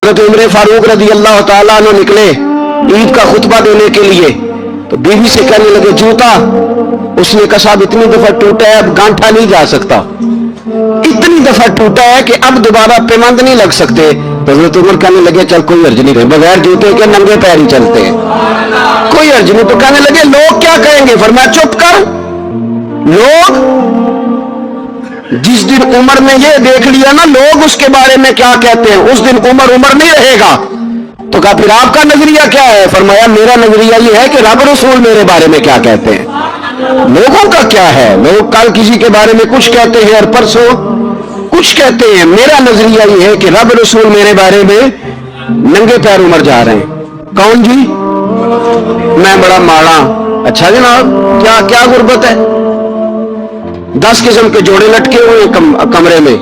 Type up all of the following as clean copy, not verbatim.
हज़रत उमर फारूक रज़ी अल्लाह ताला अन्हु निकले ईद का खुतबा देने के लिए, तो बीवी से कहने लगे जूता, उसने कहा साहब इतनी दफा टूटा है अब गांठा नहीं जा सकता, इतनी दफा टूटा है कि अब दोबारा पेमंद नहीं लग सकते। तो हज़रत उमर कहने लगे चल कोई अर्ज नहीं, बगैर जूते के नंगे पैर ही चलते हैं, कोई अर्ज नहीं। तो कहने लगे लोग क्या कहेंगे, फरमाया चुप कर, लोग जिस दिन उमर ने ये देख लिया ना लोग उसके बारे में क्या कहते हैं, उस दिन उमर नहीं रहेगा। तो कहा फिर आपका नजरिया क्या है, फरमाया मेरा नजरिया ये है कि रब रसूल मेरे बारे में क्या कहते हैं। लोगों का क्या है, लोग कल किसी के बारे में कुछ कहते हैं और परसों कुछ कहते हैं, मेरा नजरिया ये है कि रब रसूल मेरे बारे में नंगे पैर उमर जा रहे हैं। कौन जी, मैं बड़ा माड़ा। अच्छा जनाब क्या क्या गुर्बत है, 10 किस्म के जोड़े लटके हुए कमरे में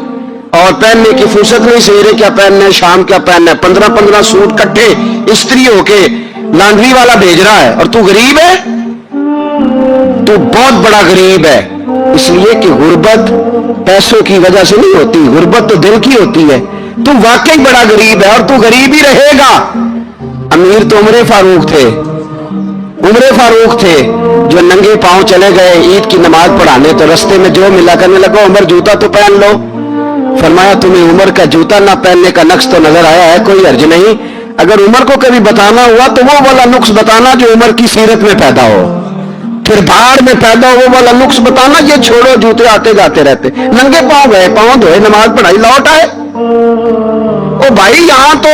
और पहनने की फुर्सत नहीं, सवेरे क्या पहनना है शाम क्या पहनना है, 15-15 सूट कट्ठे इस्त्री होके लॉन्ड्री वाला भेज रहा है, और तू गरीब है, तू बहुत बड़ा गरीब है। इसलिए कि गुर्बत पैसों की वजह से नहीं होती, गुर्बत तो दिल की होती है। तू वाकई बड़ा गरीब है और तू गरीब ही रहेगा। अमीर तो उमर फारूक थे जो नंगे पांव चले गए ईद की नमाज पढ़ाने, तो रास्ते में जो मिला करने लगा उमर जूता तो पहन लो। फरमाया तुम्हें उमर का जूता ना पहनने का नक्श तो नजर आया है, कोई अर्ज नहीं। अगर उमर को कभी बताना हुआ तो वो वाला नुक्स बताना जो उमर की सीरत में पैदा हो, फिर भाड़ में पैदा हो वो वाला नुक्स बताना, ये छोड़ो जूते आते जाते रहते, नंगे पांव गए, पांव धोए, नमाज पढ़ाई, लौट आए। ओ भाई यहां तो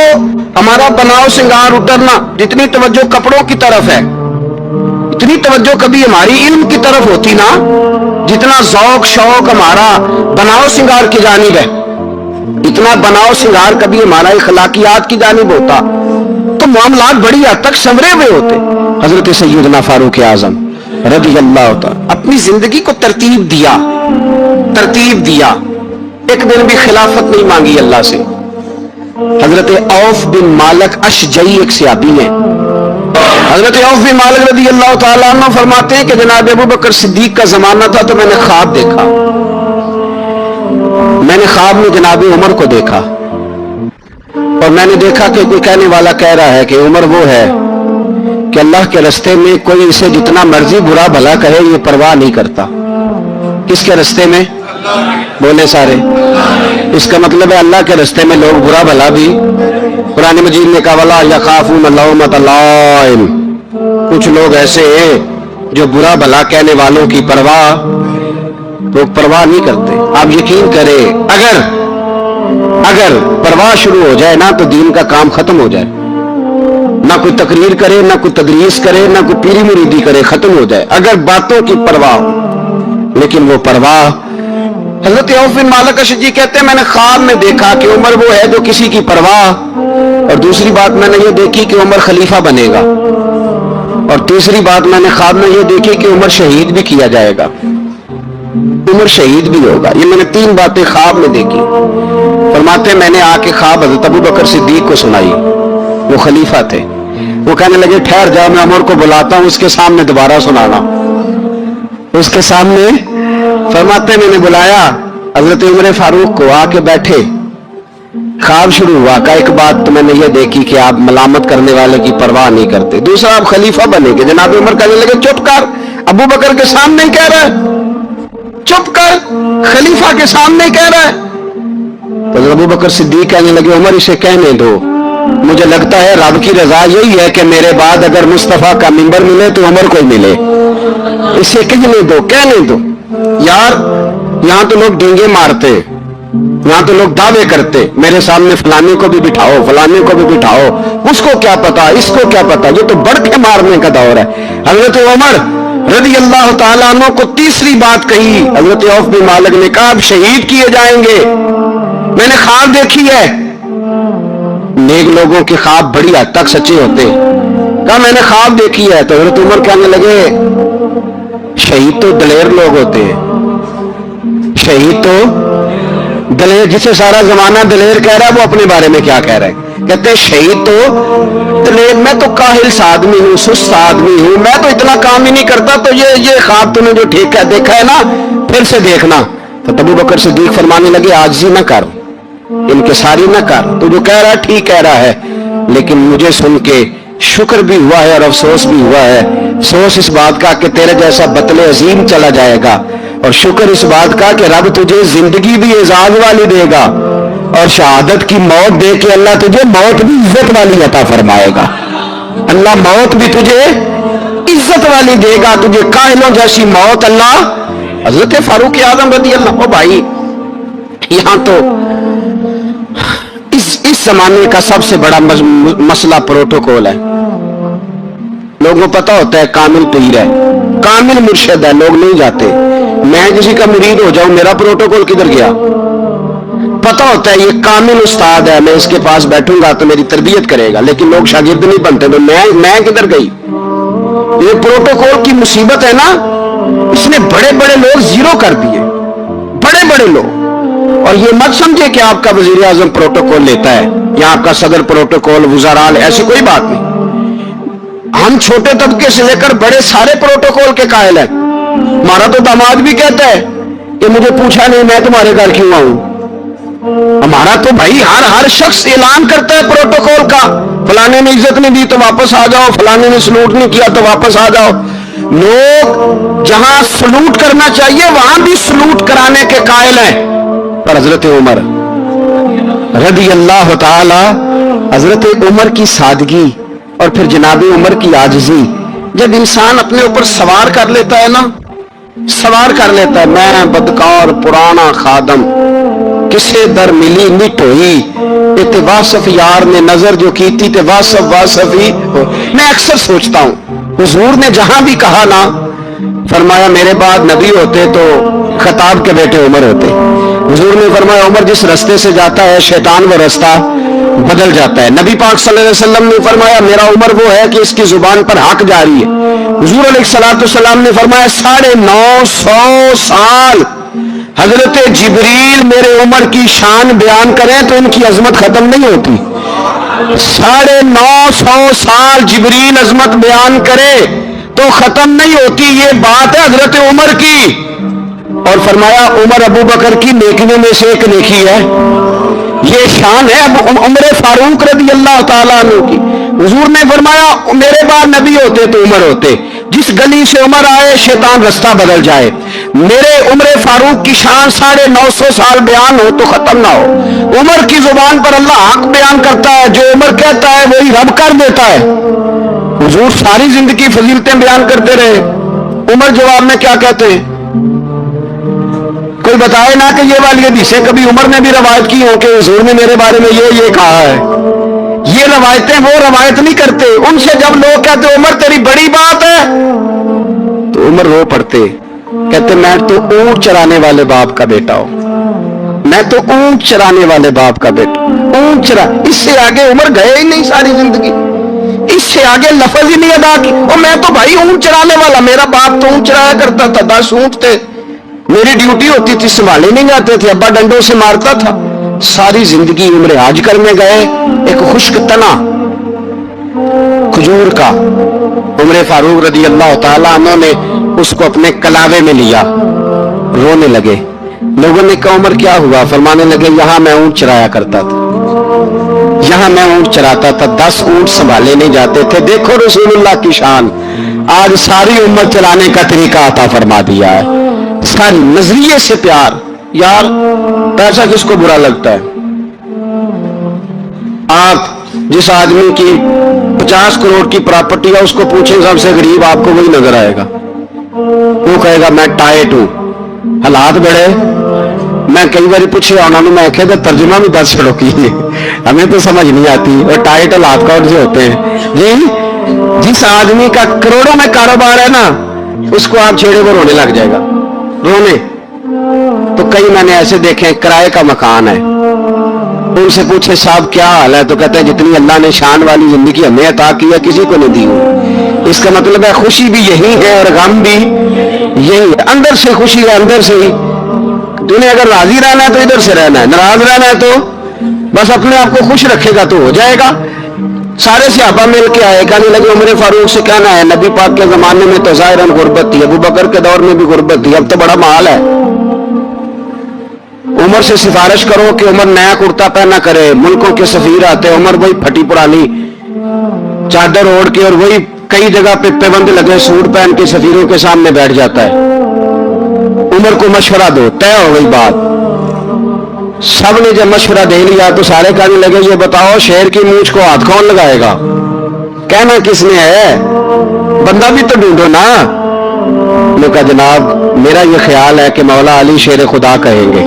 हमारा बनाव श्रृंगार उतरना, जितनी तवज्जो कपड़ों की तरफ है इतनी तवज्जो कभी हमारी इल्म की तरफ होती ना, जितना जौक शौक हमारा बनाव श्रृंगार की जानिब है, इतना बनाव श्रृंगार कभी हमारा इखलाकियात की जानिब होता तो मामलात बड़ी हद तक संवरे हुए होते। हजरत सैयदना फारूक आजम रज़ी अल्लाह तआला अपनी जिंदगी को तरतीब दिया, एक दिन भी खिलाफत नहीं मांगी अल्लाह से। हजरत औफ बिन मालिक अशजई एक सहाबी है, हजरत औफ बिन मालिक रज़ी अल्लाह तआला अन्हु फरमाते हैं कि जनाब अबू बकर सिद्दीक का जमाना था तो मैंने ख्वाब देखा, मैंने ख्वाब में जनाब उमर को देखा और मैंने देखा कि कोई कहने वाला कह रहा है कि उमर वो है कि अल्लाह के रास्ते में कोई इसे जितना मर्जी बुरा भला कहे ये परवाह नहीं करता। किसके रास्ते में, बोले सारे। इसका मतलब है अल्लाह के रास्ते में लोग बुरा भला भी, कुरान मजीद ने कहा वला यखाफून लौमत लाइम, कुछ लोग ऐसे हैं जो बुरा भला कहने वालों की परवाह नहीं करते। आप यकीन करें अगर परवाह शुरू हो जाए ना तो दीन का काम खत्म हो जाए, ना कोई तकरीर करे, ना कोई तदरीस करे, ना कोई पीरी मुरीदी करे, खत्म हो जाए अगर बातों की परवाह हो। लेकिन वो परवाह, हजरत औफ बिन मालिक अशजी कहते हैं मैंने ख्वाब में देखा कि उमर वो है जो किसी की परवाह, और दूसरी बात मैंने ये देखी कि उमर खलीफा बनेगा, और तीसरी बात मैंने ख्वाब में ये देखी कि उमर शहीद भी किया जाएगा, उमर शहीद भी होगा। ये मैंने 3 बातें ख्वाब में देखी। फरमाते मैंने आके ख्वाब हजरत अबू बकर सिद्दीक को सुनाई, वो खलीफा थे। वो कहने लगे ठहर जाओ मैं उमर को बुलाता हूं, उसके सामने दोबारा सुनाना, उसके सामने। फरमाते मैंने बुलाया हजरत उमर फारूक को, आके बैठे, ख्वाब शुरू हुआ का एक बात तो मैंने ये देखी कि आप मलामत करने वाले की परवाह नहीं करते, दूसरा आप खलीफा बनेंगे। जनाब उमर कहने लगे चुप कर, अबू बकर के सामने ही कह रहा है, चुप कर, खलीफा के सामने ही कह रहा है। तो अबू बकर सिद्दीक कहने लगे उमर इसे कहने दो, मुझे लगता है रब की रजा यही है कि मेरे बाद अगर मुस्तफा का मिंबर मिले तो उमर को मिले, इसे कहने दो यार। यहां तो लोग डेंगे मारते, यहां तो लोग दावे करते, मेरे सामने फलाने को भी बिठाओ, फलाने को भी बिठाओ, उसको क्या पता, इसको क्या पता, ये तो बढ़के मारने का दौर है। हजरत उमर रज़ी अल्लाह तआला अन्हु को तीसरी बात कही, हजरत औफ बिन मालिक ने कहा आप शहीद किए जाएंगे, मैंने ख्वाब देखी है। नेक लोगों के ख्वाब बड़ी हद तक सच्चे होते हैं। कहा मैंने ख्वाब देखी है। तो हजरत उमर कहने लगे शहीद तो दलेर लोग होते हैं, शहीद तो दलेर, जिसे सारा जमाना दलेर कह रहा है वो अपने बारे में क्या कह रहा है, कहते हैं शहीद तो दलेर, मैं तो काहिल आदमी हूँ, सुस्त आदमी हूँ, मैं तो इतना काम ही नहीं करता, तो ये ख्वाब तूने जो ठीक है देखा है ना फिर से देखना। तो अबू बकर सिद्दीक फरमाने लगे आजिज़ी ना कर, इनकिसारी न कर, तू जो कह रहा है ठीक कह रहा है, लेकिन मुझे सुन के शुक्र भी हुआ है और अफसोस भी हुआ है। अफसोस इस बात का कि तेरे जैसा बतले अजीम चला जाएगा, और शुक्र इस बात का कि रब तुझे जिंदगी भी एजाज वाली देगा, और शहादत की मौत दे के अल्लाह तुझे मौत भी इज्जत वाली अता फरमाएगा। अल्लाह मौत भी तुझे इज्जत वाली देगा, तुझे काहिलों जैसी मौत अल्लाह। हजरत फारूक आजम रज़ी अल्लाह, ओ भाई यहां तो इस जमाने का सबसे बड़ा मसला प्रोटोकॉल है। लोगों को पता होता है कामिल पीर है, कामिल मुर्शिद है, लोग नहीं जाते। मैं किसी का मुरीद हो जाऊं, मेरा प्रोटोकॉल किधर गया? पता होता है ये कामिल उस्ताद है, मैं इसके पास बैठूंगा तो मेरी तरबियत करेगा, लेकिन लोग शागिर्द नहीं बनते, तो मैं किधर गई? ये प्रोटोकॉल की मुसीबत है ना, इसने बड़े बड़े लोग जीरो कर दिए, बड़े बड़े लोग। और ये मत समझे कि आपका वजीर आजम प्रोटोकॉल लेता है या आपका सदर प्रोटोकॉल, वज़राल, ऐसी कोई बात नहीं। हम छोटे तबके से लेकर बड़े सारे प्रोटोकॉल के कायल हैं। हमारा तो दामाद भी कहता है कि मुझे पूछा नहीं मैं तुम्हारे घर क्यों आऊं। हमारा तो भाई हर शख्स ऐलान करता है प्रोटोकॉल का, फलाने ने इज्जत नहीं दी तो वापस आ जाओ, फलाने ने सलूट नहीं किया तो वापस आ जाओ। लोग जहां सलूट करना चाहिए वहां भी सलूट कराने के कायल हैं। पर हजरत उमर रज़ी अल्लाह ताला, हजरत उमर की सादगी और फिर जनाब उमर की आजिज़ी, जब इंसान अपने ऊपर सवार कर लेता है ना, सवार कर लेता है, मैं बदकार पुराना खादम किसे दर मिली निट हुई, इते वासफ यार ने नजर जो की थी ते वासफ वासफ ही हो। मैं अक्सर सोचता हूं हुजूर ने जहां भी कहा ना, फरमाया मेरे बाद नबी होते तो खताब के बेटे उमर होते। हुजूर ने फरमाया उमर जिस रास्ते से जाता है शैतान वो रास्ता बदल जाता है। नबी पाक सल्लल्लाहु अलैहि वसल्लम ने फरमाया मेरा उमर वो है कि इसकी जुबान पर हक जारी है। हुजूर अलैहिस्सलाम ने फरमाया 950 साल हजरत जिब्रील मेरे उमर की शान बयान करें तो इनकी अजमत खत्म नहीं होती। 950 साल जिब्रील अजमत बयान करे तो खत्म नहीं होती। ये बात है हजरत उमर की। और फरमाया उमर अबू बकर की नेकियों में से एक नेकी है, ये शान है उमर फारूक रज़ी अल्लाह ताला अन्हु की। हुजूर ने फरमाया मेरे बाद नबी होते तो उमर होते, जिस गली से उमर आए शैतान रास्ता बदल जाए। मेरे उमर फारूक की शान 950 साल बयान हो तो खत्म ना हो। उमर की जुबान पर अल्लाह हक बयान करता है, जो उमर कहता है वही रब कर देता है। हुजूर सारी जिंदगी फजीलतें बयान करते रहे, उमर जवाब में क्या कहते हैं? कोई बताए ना कि ये वाली हदीसें कभी उमर ने भी रवायत की हो कि हुजूर ने मेरे बारे में ये कहा है। ये रवायतें वो रवायत नहीं करते। उनसे जब लोग कहते उमर तेरी बड़ी बात है तो उमर रो पड़ते, कहते मैं तो ऊंट चराने वाले बाप का बेटा हूं, मैं तो ऊंट चराने वाले बाप का बेटा, ऊंट चरा। इससे आगे उमर गए ही नहीं सारी जिंदगी, इससे आगे लफ्ज ही नहीं अदा की। और मैं तो भाई ऊंट चराने वाला, मेरा बाप तो ऊंट चराया करता था, 10 ऊंट थे, मेरी ड्यूटी होती थी, संभाले नहीं जाते थे, अब्बा डंडों से मारता था। सारी जिंदगी उम्र हाज करने गए, एक खुश्क तना खजूर का उमर फारूक रज़ी अल्लाह ताला अन्हु ने उसको अपने कलावे में लिया, रोने लगे। लोगों ने कहा उमर क्या हुआ? फरमाने लगे यहां मैं ऊंट चराया करता था, यहां मैं ऊंट चराता था, 10 ऊंट संभाले नहीं जाते थे। देखो रसूलुल्लाह की शान, आज सारी उम्मत चलाने का तरीका अता फरमा दिया है। सारी नजरिए से प्यार। यार पैसा किसको बुरा लगता है? आप जिस आदमी की 50 करोड़ की प्रॉपर्टी है उसको पूछें सबसे गरीब, आपको वही नजर आएगा। वो कहेगा मैं टाइट हूं, हालात बड़े। मैं कई बार पूछे उन्होंने, मैं आखिया तर्जुमा भी 10 छड़ो की हमें तो समझ नहीं आती। और टाइट हालात कौन से होते हैं जी? जिस आदमी का करोड़ों में कारोबार है ना, उसको आप छेड़े को रोने लग जाएगा, रोने। तो कई मैंने ऐसे देखे किराए का मकान है, उनसे पूछे साहब क्या हाल है, तो कहते हैं जितनी अल्लाह ने शान वाली जिंदगी हमें अता की है किसी को नहीं दी। इसका मतलब है खुशी भी यही है और गम भी यही है। अंदर से खुशी है, अंदर से ही। तूने अगर राजी रहना है तो इधर से रहना है, नाराज रहना है तो बस अपने आप को खुश रखेगा तो हो जाएगा। सारे सहाबा मिल के आए, कहने लगे उमर फारूक से कहना है नबी पाक के जमाने में तो ज़ाहिरन गुर्बत थी, अबू बकर के दौर में भी गुर्बत थी, अब तो बड़ा माल है। उमर से सिफारिश करो कि उमर नया कुर्ता पहना करे। मुल्कों के सफीर आते, उमर वही फटी पुरानी चादर ओढ़ के और वही कई जगह पे पेबंद लगे सूट पहन के सफीरों के सामने बैठ जाता है। उमर को मशवरा दो, तय हो गई बात। सब ने जब मशवरा दे लिया तो सारे कहने लगे ये बताओ शेर की मूंछ को हाथ कौन लगाएगा? कहना किसने है, बंदा भी तो ढूंढो ना। उन्होंने कहा जनाब मेरा ये ख्याल है कि मौला अली शेर खुदा कहेंगे,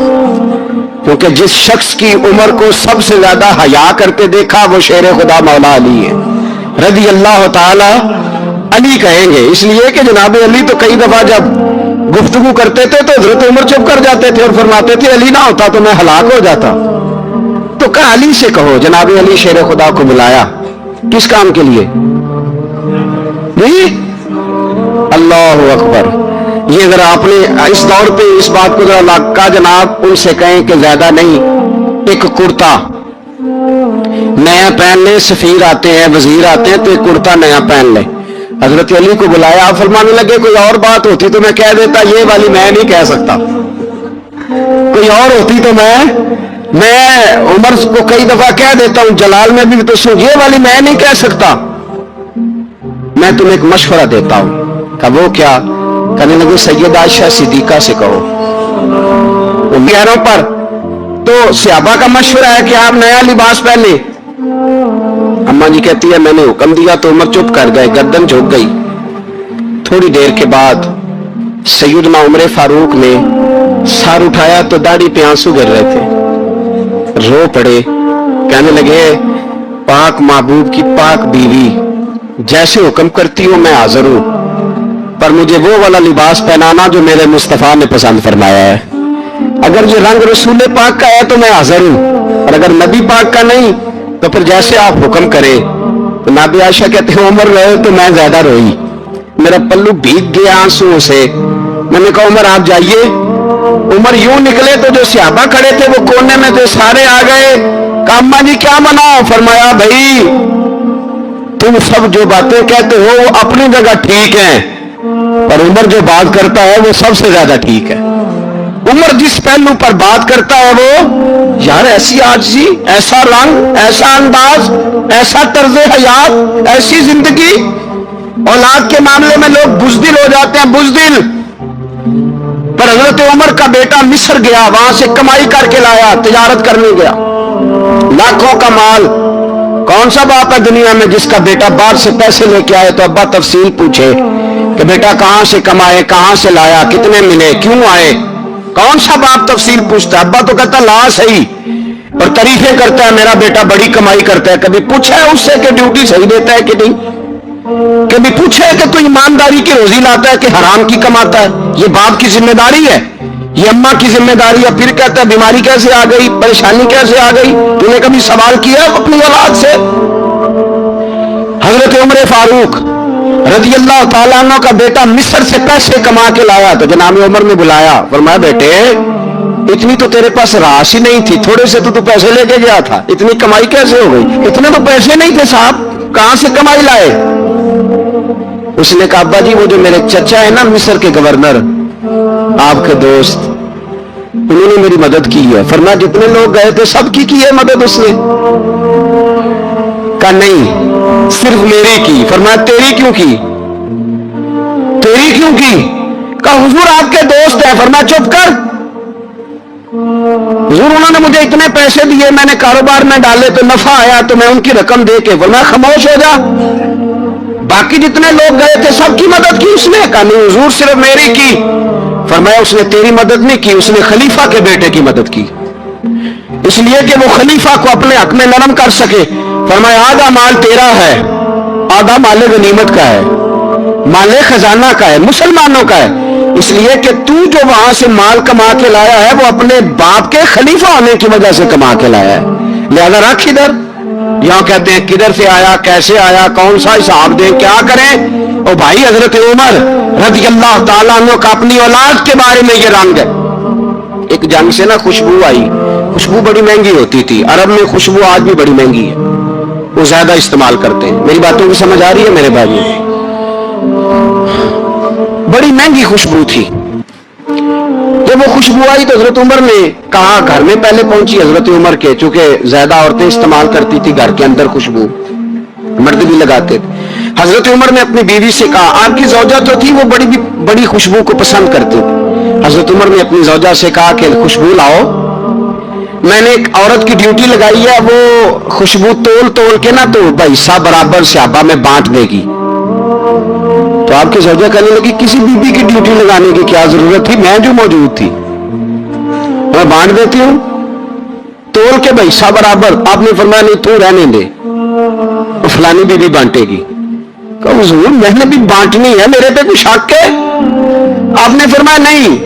क्योंकि जिस शख्स की उम्र को सबसे ज्यादा हया करते देखा वो शेर खुदा मौला अली है, रज़ी अल्लाह ताला अली कहेंगे। इसलिए कि जनाब अली तो कई दफा जब गुफ्तगू करते थे तो हजरत उमर चुप कर जाते थे और फरमाते थे अली ना होता तो मैं हलाक हो जाता। तो कहा अली से कहो। जनाब अली शेर खुदा को बुलाया, किस काम के लिए? नहीं, अल्लाह अकबर। ये अगर आपने इस दौर पे इस बात को जरा का जनाब उनसे कहें कि ज्यादा नहीं, एक कुर्ता नया पहन ले, सफीर आते हैं वजीर आते हैं तो एक कुर्ता नया पहन ले। हजरत अली को बुलाया, आप फरमाने लगे कोई और बात होती तो मैं कह देता, ये वाली मैं नहीं कह सकता। कोई और होती तो मैं उमर को कई दफा कह देता हूं, जलाल में भी तो सुन, ये वाली मैं नहीं कह सकता। मैं तुम्हें एक मशवरा देता हूं। कहा वो क्या? कहने लगे सैयदा आयशा सिद्दीका से कहो। उम्मीदों पर तो सहाबा का मशवरा है कि आप नया लिबास पहने। अम्मा जी कहती है मैंने हुक्म दिया तो उमर चुप कर गए, गर्दन झुक गई। थोड़ी देर के बाद सैयदना उमर फारूक ने सर उठाया तो दाढ़ी पे आंसू गिर रहे थे, रो पड़े। कहने लगे पाक महबूब की पाक बीवी, जैसे हुक्म करती हो मैं हाजिर हूं, पर मुझे वो वाला लिबास पहनाना जो मेरे मुस्तफा ने पसंद फरमाया है। अगर ये रंग रसूल पाक का है तो मैं हाजिर हूं, और अगर नबी पाक का नहीं तो फिर जैसे आप हुक्म करें। तो नाबी आयशा कहते हैं उमर रहे तो मैं ज्यादा रोई, मेरा पल्लू भीग गया आंसुओं से। मैंने कहा उमर आप जाइए। उमर यूं निकले तो जो सहाबा खड़े थे वो कोने में थे, सारे आ गए। अम्मा जी क्या मनाओ? फरमाया भाई तुम सब जो बातें कहते हो वो अपनी जगह ठीक है, पर उमर जो बात करता है वो सबसे ज्यादा ठीक है। उमर जिस पहलू पर बात करता है वो, यार ऐसी आजिज़ी, ऐसा रंग, ऐसा अंदाज, ऐसा तर्ज हयात, ऐसी जिंदगी। औलाद के मामले में लोग बुज़दिल हो जाते हैं, बुज़दिल। पर हजरत उमर का बेटा मिस्र गया, वहां से कमाई करके लाया, तिजारत करने गया, लाखों का माल। कौन सा बाप है दुनिया में जिसका बेटा बाहर से पैसे लेके आए तो अब्बा तफसील पूछे कि बेटा कहां से कमाए, कहां से लाया, कितने मिले, क्यों आए? कौन सा बाप तफसील पूछता है? अब्बा तो कहता ला सही और तारीफें करता है, मेरा बेटा बड़ी कमाई करता है। कभी पूछा है उससे कि ड्यूटी सही देता है कि नहीं? कभी पूछा है कि तू ईमानदारी की रोजी लाता है कि हराम की कमाता है? ये बाप की जिम्मेदारी है, ये अम्मा की जिम्मेदारी है। फिर कहता है बीमारी कैसे आ गई, परेशानी कैसे आ गई? तूने कभी सवाल किया अपनी औलाद से? हजरत उमर फारूक रज़ी अल्लाह ताला अन्हु का बेटा मिस्र से पैसे कमा के लाया तो जनाब उमर ने बुलाया, फरमाया बेटे इतनी तो तेरे पास राशि नहीं थी, थोड़े से तो तू पैसे लेके गया था, इतनी कमाई कैसे हो गई? इतने तो पैसे नहीं थे साहब, कहां से कमाई लाए? उसने कहा अब्बा जी वो जो मेरे चचा है ना मिस्र के गवर्नर, आपके दोस्त, उन्होंने मेरी मदद की है। फरमाया जितने लोग गए थे सबकी की है मदद उसने? कहा नहीं सिर्फ मेरी की। फरमाया तेरी क्यों की? तेरी क्यों की? कहा हुजूर आपके दोस्त है। फरमाया चुप कर, हुजूर उन्होंने मुझे इतने पैसे दिए, मैंने कारोबार में डाले तो नफा आया तो मैं उनकी रकम दे के। फरमाया खामोश हो जा, बाकी जितने लोग गए थे सबकी मदद की उसने? कहा नहीं हुजूर सिर्फ मेरी की। फरमाया उसने तेरी मदद नहीं की, उसने खलीफा के बेटे की मदद की, इसलिए कि वो खलीफा को अपने हक में नरम कर सके। फरमाया आधा माल तेरा है, आधा माले गनीमत का है, माले खजाना का है, मुसलमानों का है, इसलिए कि तू जो वहां से माल कमा के लाया है वो अपने बाप के खलीफा होने की वजह से कमा के लाया है, लिहाजा रख इधर। यहां कहते हैं किधर से आया, कैसे आया, कौन सा हिसाब दे, क्या करें? ओ भाई हजरत उमर रज़ी अल्लाह ताला अन्हु का अपनी औलाद के बारे में ये रंग है। एक जंग से ना खुशबू आई, खुशबू बड़ी महंगी होती थी, अरब में खुशबू आज भी बड़ी महंगी है, वो ज्यादा इस्तेमाल करते हैं। मेरी बातों की समझ आ रही है मेरे भाइयों? बड़ी महंगी खुशबू थी, جب وہ خوشبو آئی تو حضرت عمر نے کہا, گھر میں پہلے پہنچی حضرت عمر کے, چونکہ زیادہ عورتیں استعمال کرتی تھی گھر کے اندر خوشبو, مرد بھی لگاتے تھے. حضرت عمر نے اپنی بیوی سے کہا, آپ کی زوجہ تو تھی وہ بڑی خوشبو کو پسند کرتی تھی. حضرت عمر نے اپنی زوجہ سے کہا کہ خوشبو لاؤ, میں نے ایک عورت کی ڈیوٹی لگائی ہے, وہ خوشبو تول کے نا تو حصہ برابر صحابہ میں بانٹ دے گی. تو آپ کی زوجہ کہنے لگی, کسی بیوی کی ڈیوٹی لگانے کی کیا ضرورت تھی, میں جو موجود تھی میں بانٹ دیتی ہوں تول کے حصہ برابر. آپ نے فرمایا نہیں, تو رہنے دے, فلانی بیوی بانٹے گی. کہ حضور میں نے بھی بانٹنی ہے, میرے پہ کوئی شک ہے؟ آپ نے فرمایا نہیں,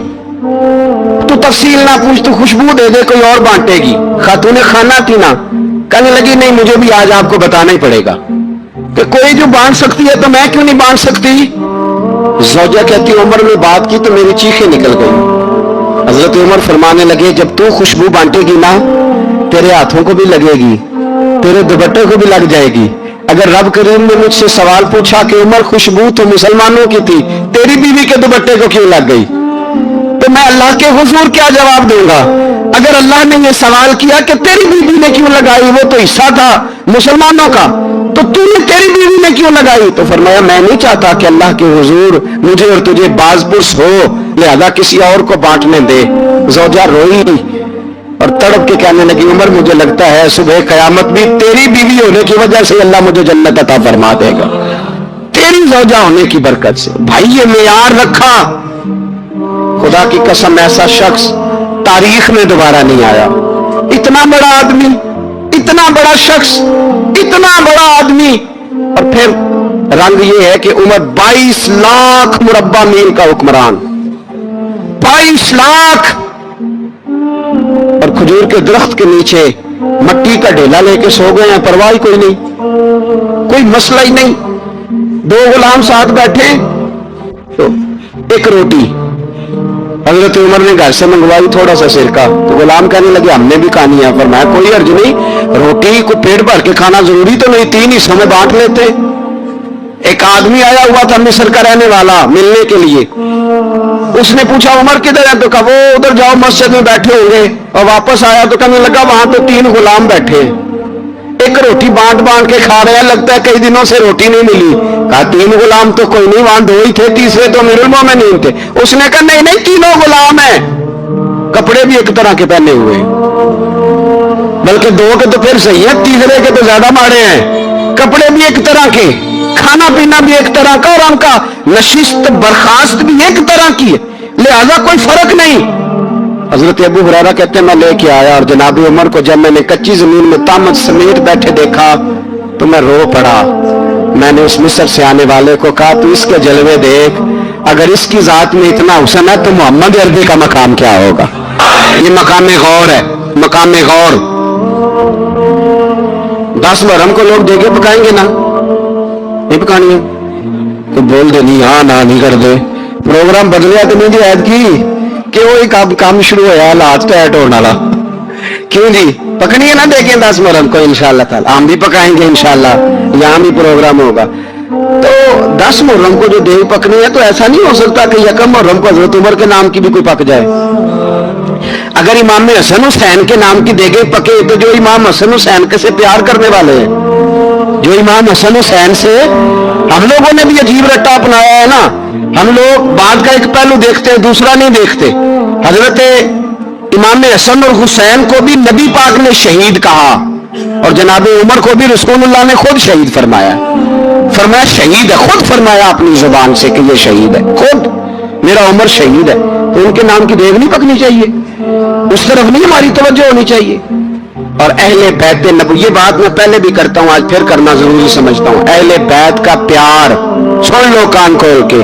تو تفصیل نہ پوچھ, تو خوشبو دے دے, کوئی اور بانٹے گی. خاتون خانہ تھی نا, کہنے لگی نہیں مجھے بھی آج آپ کو بتانا ہی پڑے گا کہ کوئی جو بانٹ سکتی ہے تو میں کیوں نہیں بانٹ سکتی. زوجہ کہتی عمر نے بات کی تو میری چیخیں نکل گئی. حضرت عمر فرمانے لگے, جب تو خوشبو بانٹے گی نا تیرے ہاتھوں کو بھی لگے گی, تیرے دوپٹے کو بھی لگ جائے گی. اگر رب کریم نے مجھ سے سوال پوچھا کہ عمر خوشبو تو مسلمانوں کی تھی, تیری بیوی کے دوپٹے کو کیوں لگ گئی, تو میں اللہ کے حضور کیا جواب دوں گا؟ اگر اللہ نے یہ سوال کیا کہ تیری بیوی نے کیوں لگائی, وہ تو حصہ تھا مسلمانوں کا, تو تیری بیوی نے کیوں لگائی؟ تو فرمایا میں نہیں چاہتا کہ اللہ کے حضور مجھے اور تجھے باز پرس ہو, لہذا کسی اور کو بانٹنے دے. زوجہ روئی اور تڑپ کے کہنے لگی, عمر مجھے لگتا ہے صبح قیامت بھی تیری بیوی ہونے کی وجہ سے اللہ مجھے جنت عطا فرما دے گا, تیری زوجہ ہونے کی برکت سے. بھائی یہ معیار رکھا, خدا کی قسم ایسا شخص تاریخ میں دوبارہ نہیں آیا. اتنا بڑا آدمی, اتنا بڑا شخص, اتنا بڑا آدمی, اور پھر رنگ یہ ہے کہ عمر 22 لاکھ مربع میل کا حکمران, 22 لاکھ, اور کھجور کے درخت کے نیچے مٹی کا ڈھیلا لے کے سو گئے ہیں, پرواہ کوئی نہیں, کوئی مسئلہ ہی نہیں. 2 غلام ساتھ بیٹھے, تو ایک روٹی حضرت عمر نے گھر سے منگوائی, تھوڑا سا سرکہ, تو غلام کہنے لگے ہم نے بھی کھانی ہے. فرمایا کوئی حرج نہیں, روٹی کو پیٹ بھر کے کھانا ضروری تو نہیں, 3 حصوں میں بانٹ لیتے. ایک آدمی آیا ہوا تھا مصر کا رہنے والا ملنے کے لیے, اس نے پوچھا عمر کدھر ہے, تو کہا وہ ادھر جاؤ مسجد میں بیٹھے ہوں گے. اور واپس آیا تو کہنے لگا وہاں تو 3 غلام بیٹھے, ایک روٹی بانٹ کے کھا رہے ہیں, لگتا ہے کئی دنوں سے روٹی نہیں ملی. کہا 3 غلام تو کوئی نہیں, وہاں 2 ہی تھے, تیسرے تو امیر المومنین تھے. اس نے کہا نہیں 3 غلام ہیں, کپڑے بھی ایک طرح کے پہنے ہوئے, بلکہ 2 کے تو پھر صحیح ہے, تیسرے کے تو زیادہ ماڑے ہیں. کپڑے بھی ایک طرح کے, کھانا پینا بھی ایک طرح کا, اور ان کا نشست برخاست بھی ایک طرح کی ہے, لہذا کوئی فرق نہیں. حضرت ابو ہریرہ کہتے ہیں میں لے کے آیا, اور جناب عمر کو جب میں نے کچی زمین میں تامت سمیت بیٹھے دیکھا تو میں رو پڑا. میں نے اس مصر سے آنے والے کو کہا تو اس کے جلوے دیکھ, اگر اس کی ذات میں اتنا حسن ہے تو محمد عربی کا مقام کیا ہوگا. یہ مقام غور ہے, مقام غور. 10 محرم کو لوگ دیکھے پکائیں گے نا, نہیں پکانی ہے تو بول دے نہیں, ہاں نہ نہیں کر دے. پروگرام بدلیا تو نہیں دی عید کی کہ وہی کام شروع ہوا حالات ٹائٹ ہونے والا, کیوں جی پکنی ہے نا, دیکھیں 10 محرم کو انشاءاللہ تعالی ہم بھی پکائیں گے انشاءاللہ, یہاں بھی پروگرام ہوگا. تو 10 محرم کو جو دیگ پکنی ہے تو ایسا نہیں ہو سکتا کہ 1 محرم کو حضرت عمر کے نام کی بھی کوئی پک جائے. اگر امام حسن حسین کے نام کی دیگیں پکے تو جو امام حسن حسین کے سے پیار کرنے والے ہیں, جو امام حسن حسین سے ہم لوگوں نے بھی عجیب رٹا اپنایا ہے نا, ہم لوگ بات کا ایک پہلو دیکھتے ہیں دوسرا نہیں دیکھتے. حضرت امام حسن اور حسین کو بھی نبی پاک نے شہید کہا, اور جناب عمر کو بھی رسول اللہ نے خود شہید فرمایا. فرمایا شہید ہے, خود فرمایا اپنی زبان سے کہ یہ شہید ہے, خود میرا عمر شہید ہے. تو ان کے نام کی دیگ نہیں پکنی چاہیے, اس طرف نہیں ہماری توجہ ہونی چاہیے. اور اہل بیت نبوی, یہ بات میں پہلے بھی کرتا ہوں, آج پھر کرنا ضروری سمجھتا ہوں. اہل بیت کا پیار سن لو کان کھول کے,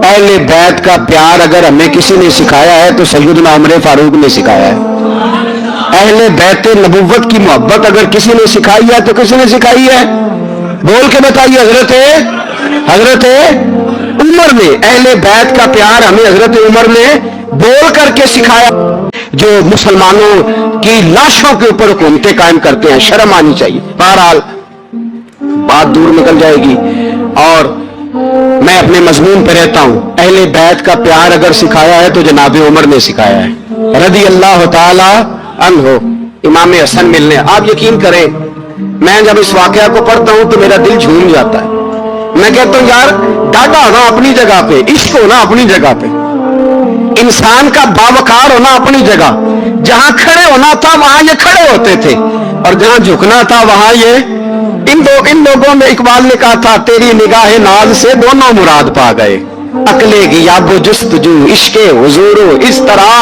اہل بیت کا پیار اگر ہمیں کسی نے سکھایا ہے تو سیدنا عمر فاروق نے سکھایا ہے. اہل بیت نبوت کی محبت اگر کسی نے سکھائی ہے تو کسی نے سکھائی ہے, بول کے بتائیے. حضرت عمر نے اہل بیت کا پیار ہمیں حضرت عمر نے بول کر کے سکھایا. جو مسلمانوں کی لاشوں کے اوپر حکومتیں قائم کرتے ہیں, شرم آنی چاہیے. بہرحال بات دور نکل جائے گی, اور मैं अपने मजमून पे रहता हूं। अहले बैत का प्यार अगर सिखाया है तो जनाब उमर ने सिखाया है रदी अल्लाह ताला अन्हो। इमाम हसन मिलने, आप यकीन करें मैं जब इस वाकया को पढ़ता हूं तो मेरा दिल झूम जाता है। मैं कहता हूं यार डाटा होना अपनी जगह पे, इश्क होना अपनी जगह पे, इंसान का बावकार होना अपनी जगह। जहां खड़े होना था वहां ये खड़े होते थे और जहां झुकना था वहां ये इन लोगों में इकबाल ने कहा था तेरी निगाह नाज से दोनों मुराद पा गए। अकले की याबो जुस्तजू इश्के हुजूरो इस तरह,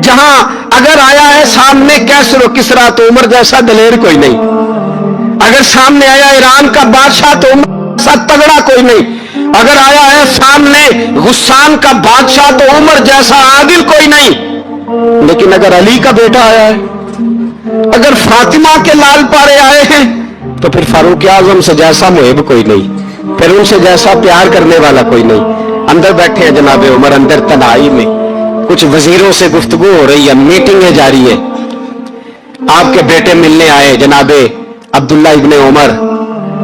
जहां अगर आया है सामने कैसरो किसरा तो उमर जैसा दलेर कोई नहीं, अगर सामने आया ईरान का बादशाह तो उमर जैसा तगड़ा कोई नहीं, अगर आया है सामने गुस्सान का बादशाह तो उमर जैसा आदिल कोई नहीं। लेकिन अगर अली का बेटा आया है, अगर फातिमा के लाल पारे आए हैं तो फिर फारूक आजम से जैसा मुहिब कोई नहीं, फिर उनसे जैसा प्यार करने वाला कोई नहीं। अंदर बैठे हैं जनाब उमर, अंदर तन्हाई में कुछ वजीरों से गुफ्तगू हो रही है, मीटिंगें जारी है। आपके बेटे मिलने आए जनाब अब्दुल्ला इब्ने उमर,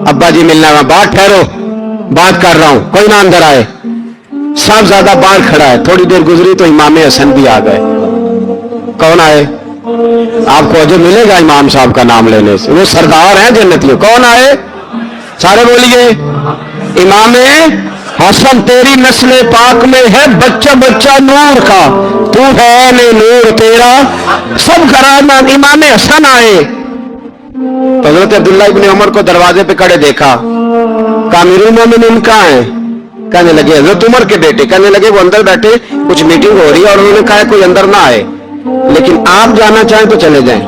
अब्बा जी मिलना है, बात ठहरो बात कर रहा हूं, कोई ना अंदर आए। साहबजादा बाहर खड़ा है। थोड़ी देर गुजरी तो इमाम हसन भी आ गए। कौन आए? आपको अजर मिलेगा इमाम साहब का नाम लेने से, वो सरदार हैं जन्नतियों। कौन आए? सारे बोलिए। इमाम हसन तेरी नस्ल पाक में है बच्चा बच्चा नूर का, तू है ने नूर तेरा सब घराना। इमाम हसन आए तो हजरत अब्दुल्ला इब्ने उमर को दरवाजे पे खड़े देखा। कामिरुल मोमिनीन कहाँ है? कहने लगे हजरत उमर के बेटे। कहने लगे वो अंदर बैठे, कुछ मीटिंग हो रही है और उन्होंने कहा कोई अंदर ना आए, लेकिन आप जाना चाहें तो चले जाएं,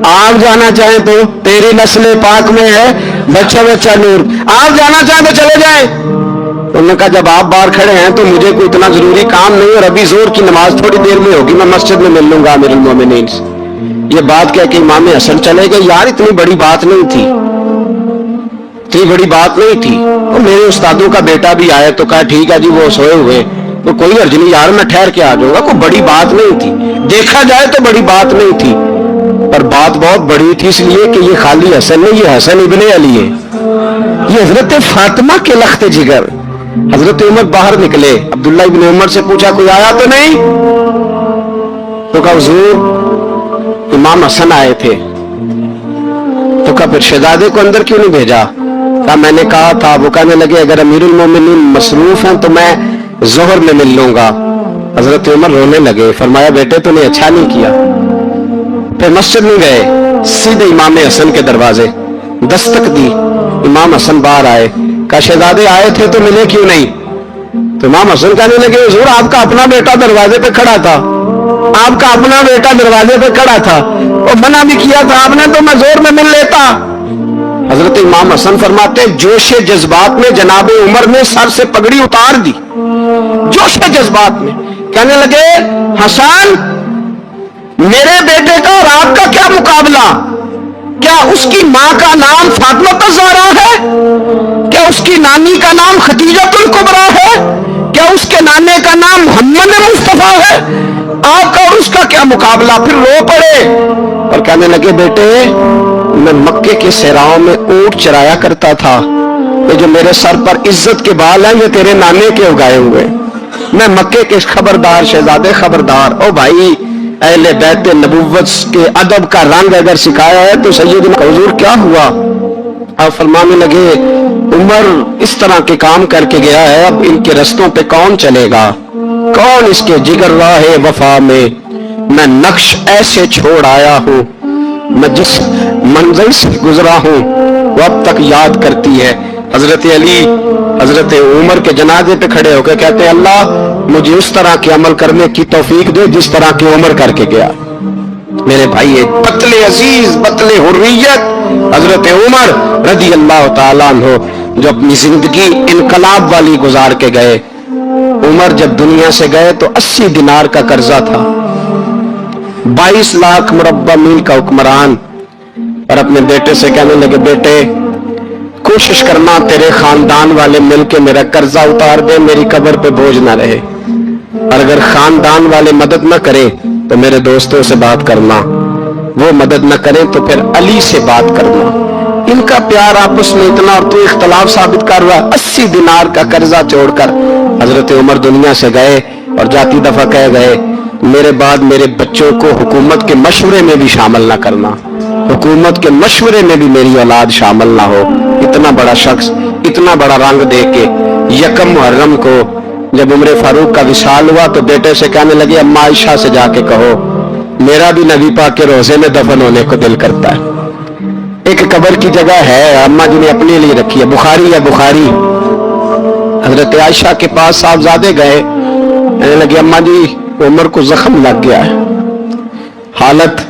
आप जाना चाहें तो तेरी नस्ल पाक में है बच्चा बच्चा नूर, आप जाना चाहें तो चले जाएं। उन्होंने कहा जब आप बाहर खड़े हैं तो मुझे कोई इतना जरूरी काम नहीं और अभी जोर की नमाज थोड़ी देर में होगी, मैं मस्जिद में मिल लूंगा अमीरुल मोमिनीन से। ये बात कह के इमाम हसन चले गए। यार इतनी बड़ी बात नहीं थी, इतनी बड़ी बात नहीं थी। और मेरे उस्तादों का बेटा भी आया तो कहा ठीक है जी वो सोए हुए तो कोई अर्ज नहीं यार मैं ठहर के आ जाऊंगा, कोई बड़ी बात नहीं थी। देखा जाए तो बड़ी बात नहीं थी, पर बात बहुत बड़ी थी इसलिए कि ये खाली हसन नहीं, ये हसन इब्ने अली है, ये हजरत फातिमा के लख्ते जिगर। हजरत उमर बाहर निकले, अब्दुल्ला इब्ने उमर से पूछा कोई आया तो नहीं? तो कहा हुजूर इमाम हसन आए थे। तो कहा फिर शहजादे को अंदर क्यों नहीं भेजा? कहा मैंने कहा था। वो कहने लगे अगर अमीरुल मोमिनीन मसरूफ हैं तो मैं जोहर में मिल लूंगा। हजरत उमर रोने लगे, फरमाया बेटे तूने अच्छा नहीं किया। फिर मस्जिद में गए, सीधे इमाम हसन के दरवाजे दस्तक दी। इमाम हसन बाहर आए, कहा शहजादे आए थे तो मिले क्यों नहीं? तो इमाम हसन कहने लगे हुजूर आपका अपना बेटा दरवाजे पे खड़ा था, आपका अपना बेटा दरवाजे पे खड़ा था और मना भी किया था आपने तो मैं जोर में मिल लेता। हजरत इमाम हसन फरमाते जोशे जज्बात में जनाब उमर ने सर से पगड़ी उतार दी, जोशे जज्बात में। कहने लगे हसन मेरे बेटे का और आपका क्या मुकाबला? क्या उसकी मां का नाम फातिमा ज़हरा है? क्या उसकी नानी का नाम खदीजतुल कुबरा है? क्या उसके नाने का नाम मोहम्मद मुस्तफा है? आपका और उसका क्या मुकाबला? फिर रो पड़े और कहने लगे बेटे मैं मक्के के सहराओं में ऊंट चराया करता था, ये जो मेरे सर पर इज्जत के बाल हैं ये तेरे नाने के उगाए हुए। मैं मक्के के खबरदार शहजादे खबरदार। ओ भाई अहले बैत नबुव्वत के अदब का रंग अगर सिखाया है तो सैयदना हुजूर क्या हुआ? आप फरमाने लगे उमर इस तरह के काम करके गया है, अब इनके रस्तों पे कौन चलेगा? कौन इसके जिगर राहे वफा में मैं नक्श ऐसे छोड़ आया हूं, मैं जिस मंजिल से गुजरा हूं वो अब तक याद करती है। हजरत अली हजरत उमर के जनाजे पे खड़े होकर कहते हैं अल्लाह मुझे उस तरह के अमल करने की तौफीक दे जिस तरह की उमर करके गया। मेरे भाई बतले अजीज बतले हुर्रियत हजरत उमर रदी अल्लाह ताला अन्हु जो अपनी जिंदगी इनकलाब वाली गुजार के गए। उमर जब दुनिया से गए तो 80 दिनार का कर्जा था, 22 लाख मुरब्बा मील का हुक्मरान। और अपने बेटे से कहने लगे बेटे कोशिश करना तेरे खानदान वाले मिलके मेरा कर्जा उतार दे, मेरी कब्र पे बोझ ना रहे। और अगर खानदान वाले मदद न करें तो मेरे दोस्तों से बात करना, वो मदद न करें तो फिर अली से बात करना। इनका प्यार आपस में इतना और तू इख्तलाफ साबित कर रहा। 80 दिनार का कर्जा छोड़कर हजरत उमर दुनिया से गए और जाती दफा कह गए, मेरे बाद मेरे बच्चों को हुकूमत के मशवरे में भी शामिल ना करना, हुकूमत के मशवरे में भी मेरी औलाद शामिल ना हो। इतना बड़ा शख्स इतना बड़ा रंग दे के यकम मुहर्रम को जब उम्र फारूक का विशाल हुआ तो बेटे से कहने लगे, अम्मा आयशा से जाके कहो मेरा भी नबी पाक के रोजे में दफन होने को दिल करता है। एक कब्र की जगह है अम्मा जी ने अपने लिए रखी है, बुखारी है बुखारी। हजरत आयशा के पास साहबजादे गए, कहने लगे अम्मा जी उमर को जख्म लग गया है, हालत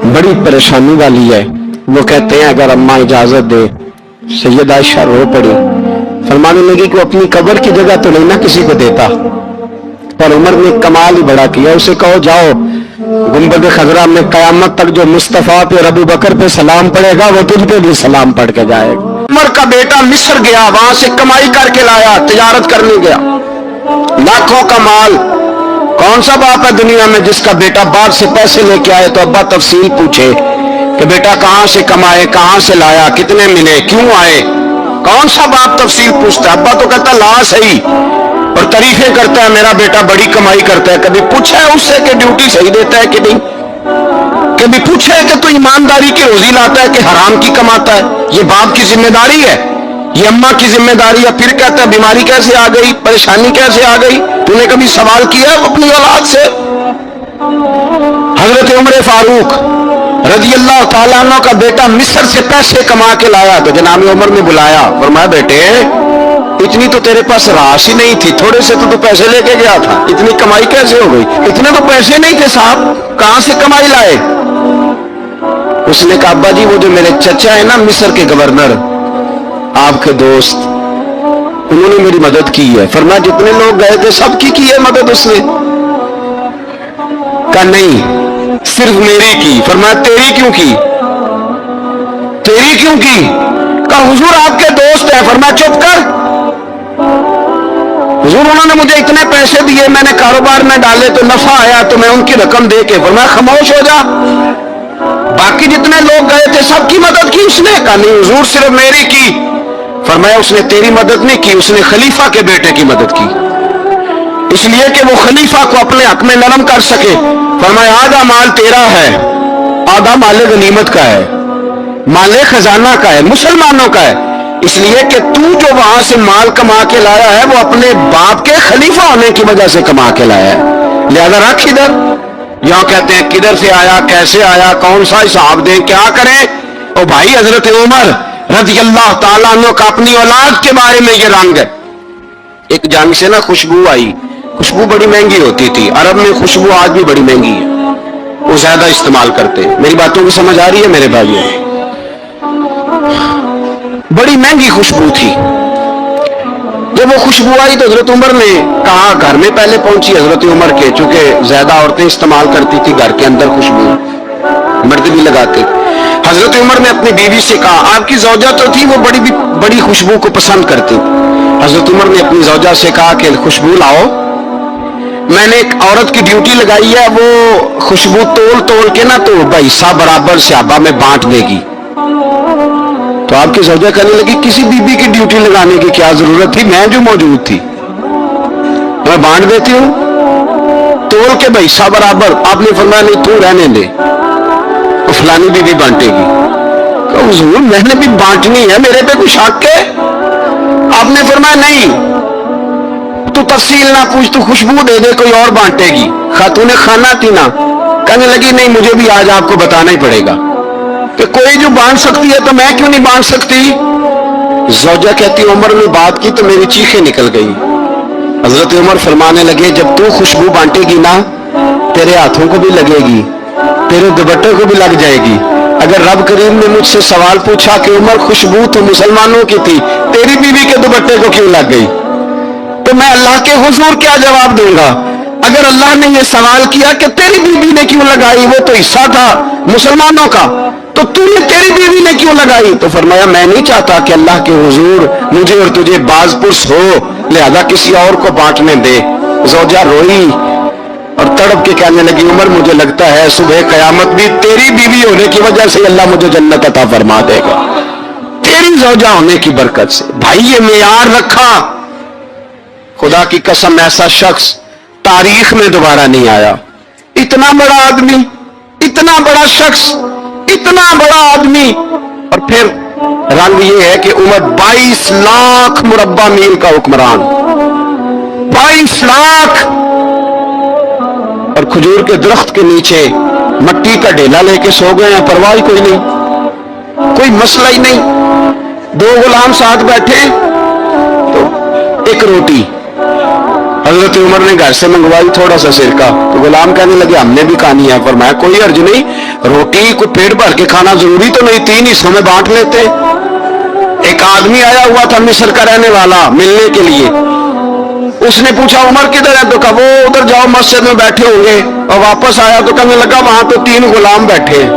बड़ी परेशानी वाली है। वो कहते हैं अगर अम्मा इजाजत दे। सैयद आयशा रो पड़ी, फरमाने लगी कि अपनी कब्र की जगह तो नहीं ना किसी को देता। पर उमर ने कमाल ही बड़ा किया, उसे कहो जाओ गुंबद खजरा में कयामत तक जो मुस्तफा पे और अबू बकर पे सलाम पड़ेगा वो तुझ पे भी सलाम पढ़ के जाएगा। उमर का बेटा मिस्र गया, वहां से कमाई करके लाया, तिजारत करने गया, लाखों का माल। कौन सा बाप है दुनिया में जिसका बेटा बाहर से पैसे लेके आए तो अब्बा तफसील पूछे कि बेटा कहां से कमाए, कहां से लाया, कितने मिले, क्यों आए? कौन सा बाप तफसील पूछता है? अब्बा तो कहता ला सही और तारीफें करता है, मेरा बेटा बड़ी कमाई करता है। कभी पूछा है उससे कि ड्यूटी सही देता है कि नहीं? कभी पूछा है कि तू ईमानदारी की रोजी लाता है कि हराम की कमाता है? ये बाप की जिम्मेदारी है, ये अम्मा की जिम्मेदारी है। फिर कहता है बीमारी कैसे आ गई, परेशानी कैसे आ गई? तूने कभी सवाल किया अपनी औलाद से? हजरत उमर फारूक रजी अल्लाह तआला अन्हु का बेटा मिस्र से पैसे कमा के लाया तो जनाब उमर ने बुलाया, फरमाया बेटे इतनी तो तेरे पास राशि नहीं थी, थोड़े से तो तू पैसे लेके गया था, इतनी कमाई कैसे हो गई? इतने तो पैसे नहीं थे साहब, कहां से कमाई लाए? उसने कहा अब्बा जी वो जो मेरे चचा है ना मिस्र के गवर्नर, आपके दोस्त, उन्होंने मेरी मदद की है। फरमाया जितने लोग गए थे सबकी की है मदद उसने? कहा नहीं सिर्फ मेरी की। फरमाया तेरी क्यों की? तेरी क्यों की? कहा हुजूर आपके दोस्त है। फरमाया चुप कर, हुजूर उन्होंने मुझे इतने पैसे दिए, मैंने कारोबार में डाले तो नफा आया तो मैं उनकी रकम दे के। फरमाया खामोश हो जा, बाकी जितने लोग गए थे सबकी मदद की उसने? कहा नहीं हुजूर सिर्फ मेरी की। फरमाया उसने तेरी मदद नहीं की, उसने खलीफा के बेटे की मदद की, इसलिए कि वो खलीफा को अपने हक में नरम कर सके। फरमाया आधा माल तेरा है, आधा माले गनीमत का है, माले खजाना का है, मुसलमानों का है, इसलिए कि तू जो वहां से माल कमा के लाया है वो अपने बाप के खलीफा होने की वजह से कमा के लाया है, लिहाजा रख इधर। यहां कहते हैं किधर से आया, कैसे आया, कौन सा हिसाब दे, क्या करें? ओ भाई हजरत उमर रज़ी अल्लाह ताला अन्हु का अपनी औलाद के बारे में ये रंग है। एक जंग से ना खुशबू आई, खुशबू बड़ी महंगी होती थी, अरब में खुशबू आज भी बड़ी महंगी है, वो ज्यादा इस्तेमाल करते। मेरी बातों की समझ आ रही है मेरे भाइयों? बड़ी महंगी खुशबू थी। जब वो खुशबू आई तो हजरत उमर ने कहा, घर में पहले पहुंची हजरत उमर के, चूंकि ज्यादा औरतें इस्तेमाल करती थी घर के अंदर खुशबू, मर्द भी लगाते। हजरत उमर ने अपनी बीवी से कहा, आपकी जौजा तो थी वो बड़ी खुशबू को पसंद करती। हजरत उमर ने अपनी जौजा से कहा कि खुशबू लाओ, मैंने एक औरत की ड्यूटी लगाई है, वो खुशबू तोल तोल के ना तो हिस्सा बराबर सहाबा में बांट देगी। तो आपकी जौजा कहने लगी किसी बीबी की ड्यूटी लगाने की क्या जरूरत थी, मैं जो मौजूद थी मैं बांट देती हूँ तोल के हिस्सा बराबर। आपने फरमाया नहीं तू रहने दे, तो फलानी बीबी बांटेगी। तो हुजूर मैंने भी बांटनी है, मेरे पे कुछ हक है? आपने फरमाया नहीं, तू तफसील ना पूछ, तू खुशबू दे दे, कोई और बांटेगी। खातून खाना थी ना, कहने लगी नहीं मुझे भी आज आपको बताना ही पड़ेगा कि कोई जो बांट सकती है तो मैं क्यों नहीं बांट सकती? जौजा कहती उमर ने बात की तो मेरी चीखें निकल गई। हजरत उमर फरमाने लगे जब तू खुशबू बांटेगी ना तेरे हाथों को भी लगेगी, तेरे दुपट्टे को भी लग जाएगी। अगर रब करीम ने मुझसे सवाल पूछा कि उमर खुशबू तो मुसलमानों की थी, तेरी बीवी के दुपट्टे को क्यों लग गई, तो मैं अल्लाह के हुजूर क्या जवाब दूंगा? अगर अल्लाह ने यह सवाल किया कि तेरी बीवी ने क्यों लगाई, वो तो हिस्सा था मुसलमानों का, तो तूने तेरी बीवी ने क्यों लगाई? तो फरमाया मैं नहीं चाहता कि अल्लाह के हुजूर मुझे और तुझे बाजपुरस हो, लिहाजा किसी और को बांटने दे। ज़ौजा रोई, اور تڑپ کے کہنے لگی عمر مجھے لگتا ہے صبح قیامت بھی تیری بیوی ہونے کی وجہ سے اللہ مجھے جنت عطا فرما دے گا، تیری زوجہ ہونے کی برکت سے۔ بھائی یہ معیار رکھا، خدا کی قسم ایسا شخص تاریخ میں دوبارہ نہیں آیا۔ اتنا بڑا آدمی، اتنا بڑا شخص، اتنا بڑا آدمی، اور پھر رنگ یہ ہے کہ عمر 22 لاکھ مربع میل کا حکمران، 22 لاکھ، اور کھجور کے درخت کے نیچے مٹی کا ڈھیلا لے کے سو گئے ہیں، پرواہ کوئی نہیں، کوئی مسئلہ ہی نہیں۔ 2 غلام ساتھ بیٹھے تو ایک روٹی حضرت عمر نے گھر سے منگوائی، تھوڑا سا سرکہ، تو غلام کہنے لگے ہم نے بھی کھانی ہے۔ فرمایا کوئی حرج نہیں، روٹی کو پیٹ بھر کے کھانا ضروری تو نہیں، 3 حصوں میں بانٹ لیتے۔ ایک آدمی آیا ہوا تھا مصر کا رہنے والا ملنے کے لیے، اس نے پوچھا عمر کدھر ہے، تو کہا وہ ادھر جاؤ مسجد میں بیٹھے ہوں گے، اور واپس آیا تو کہنے لگا وہاں تو 3 غلام بیٹھے ہیں،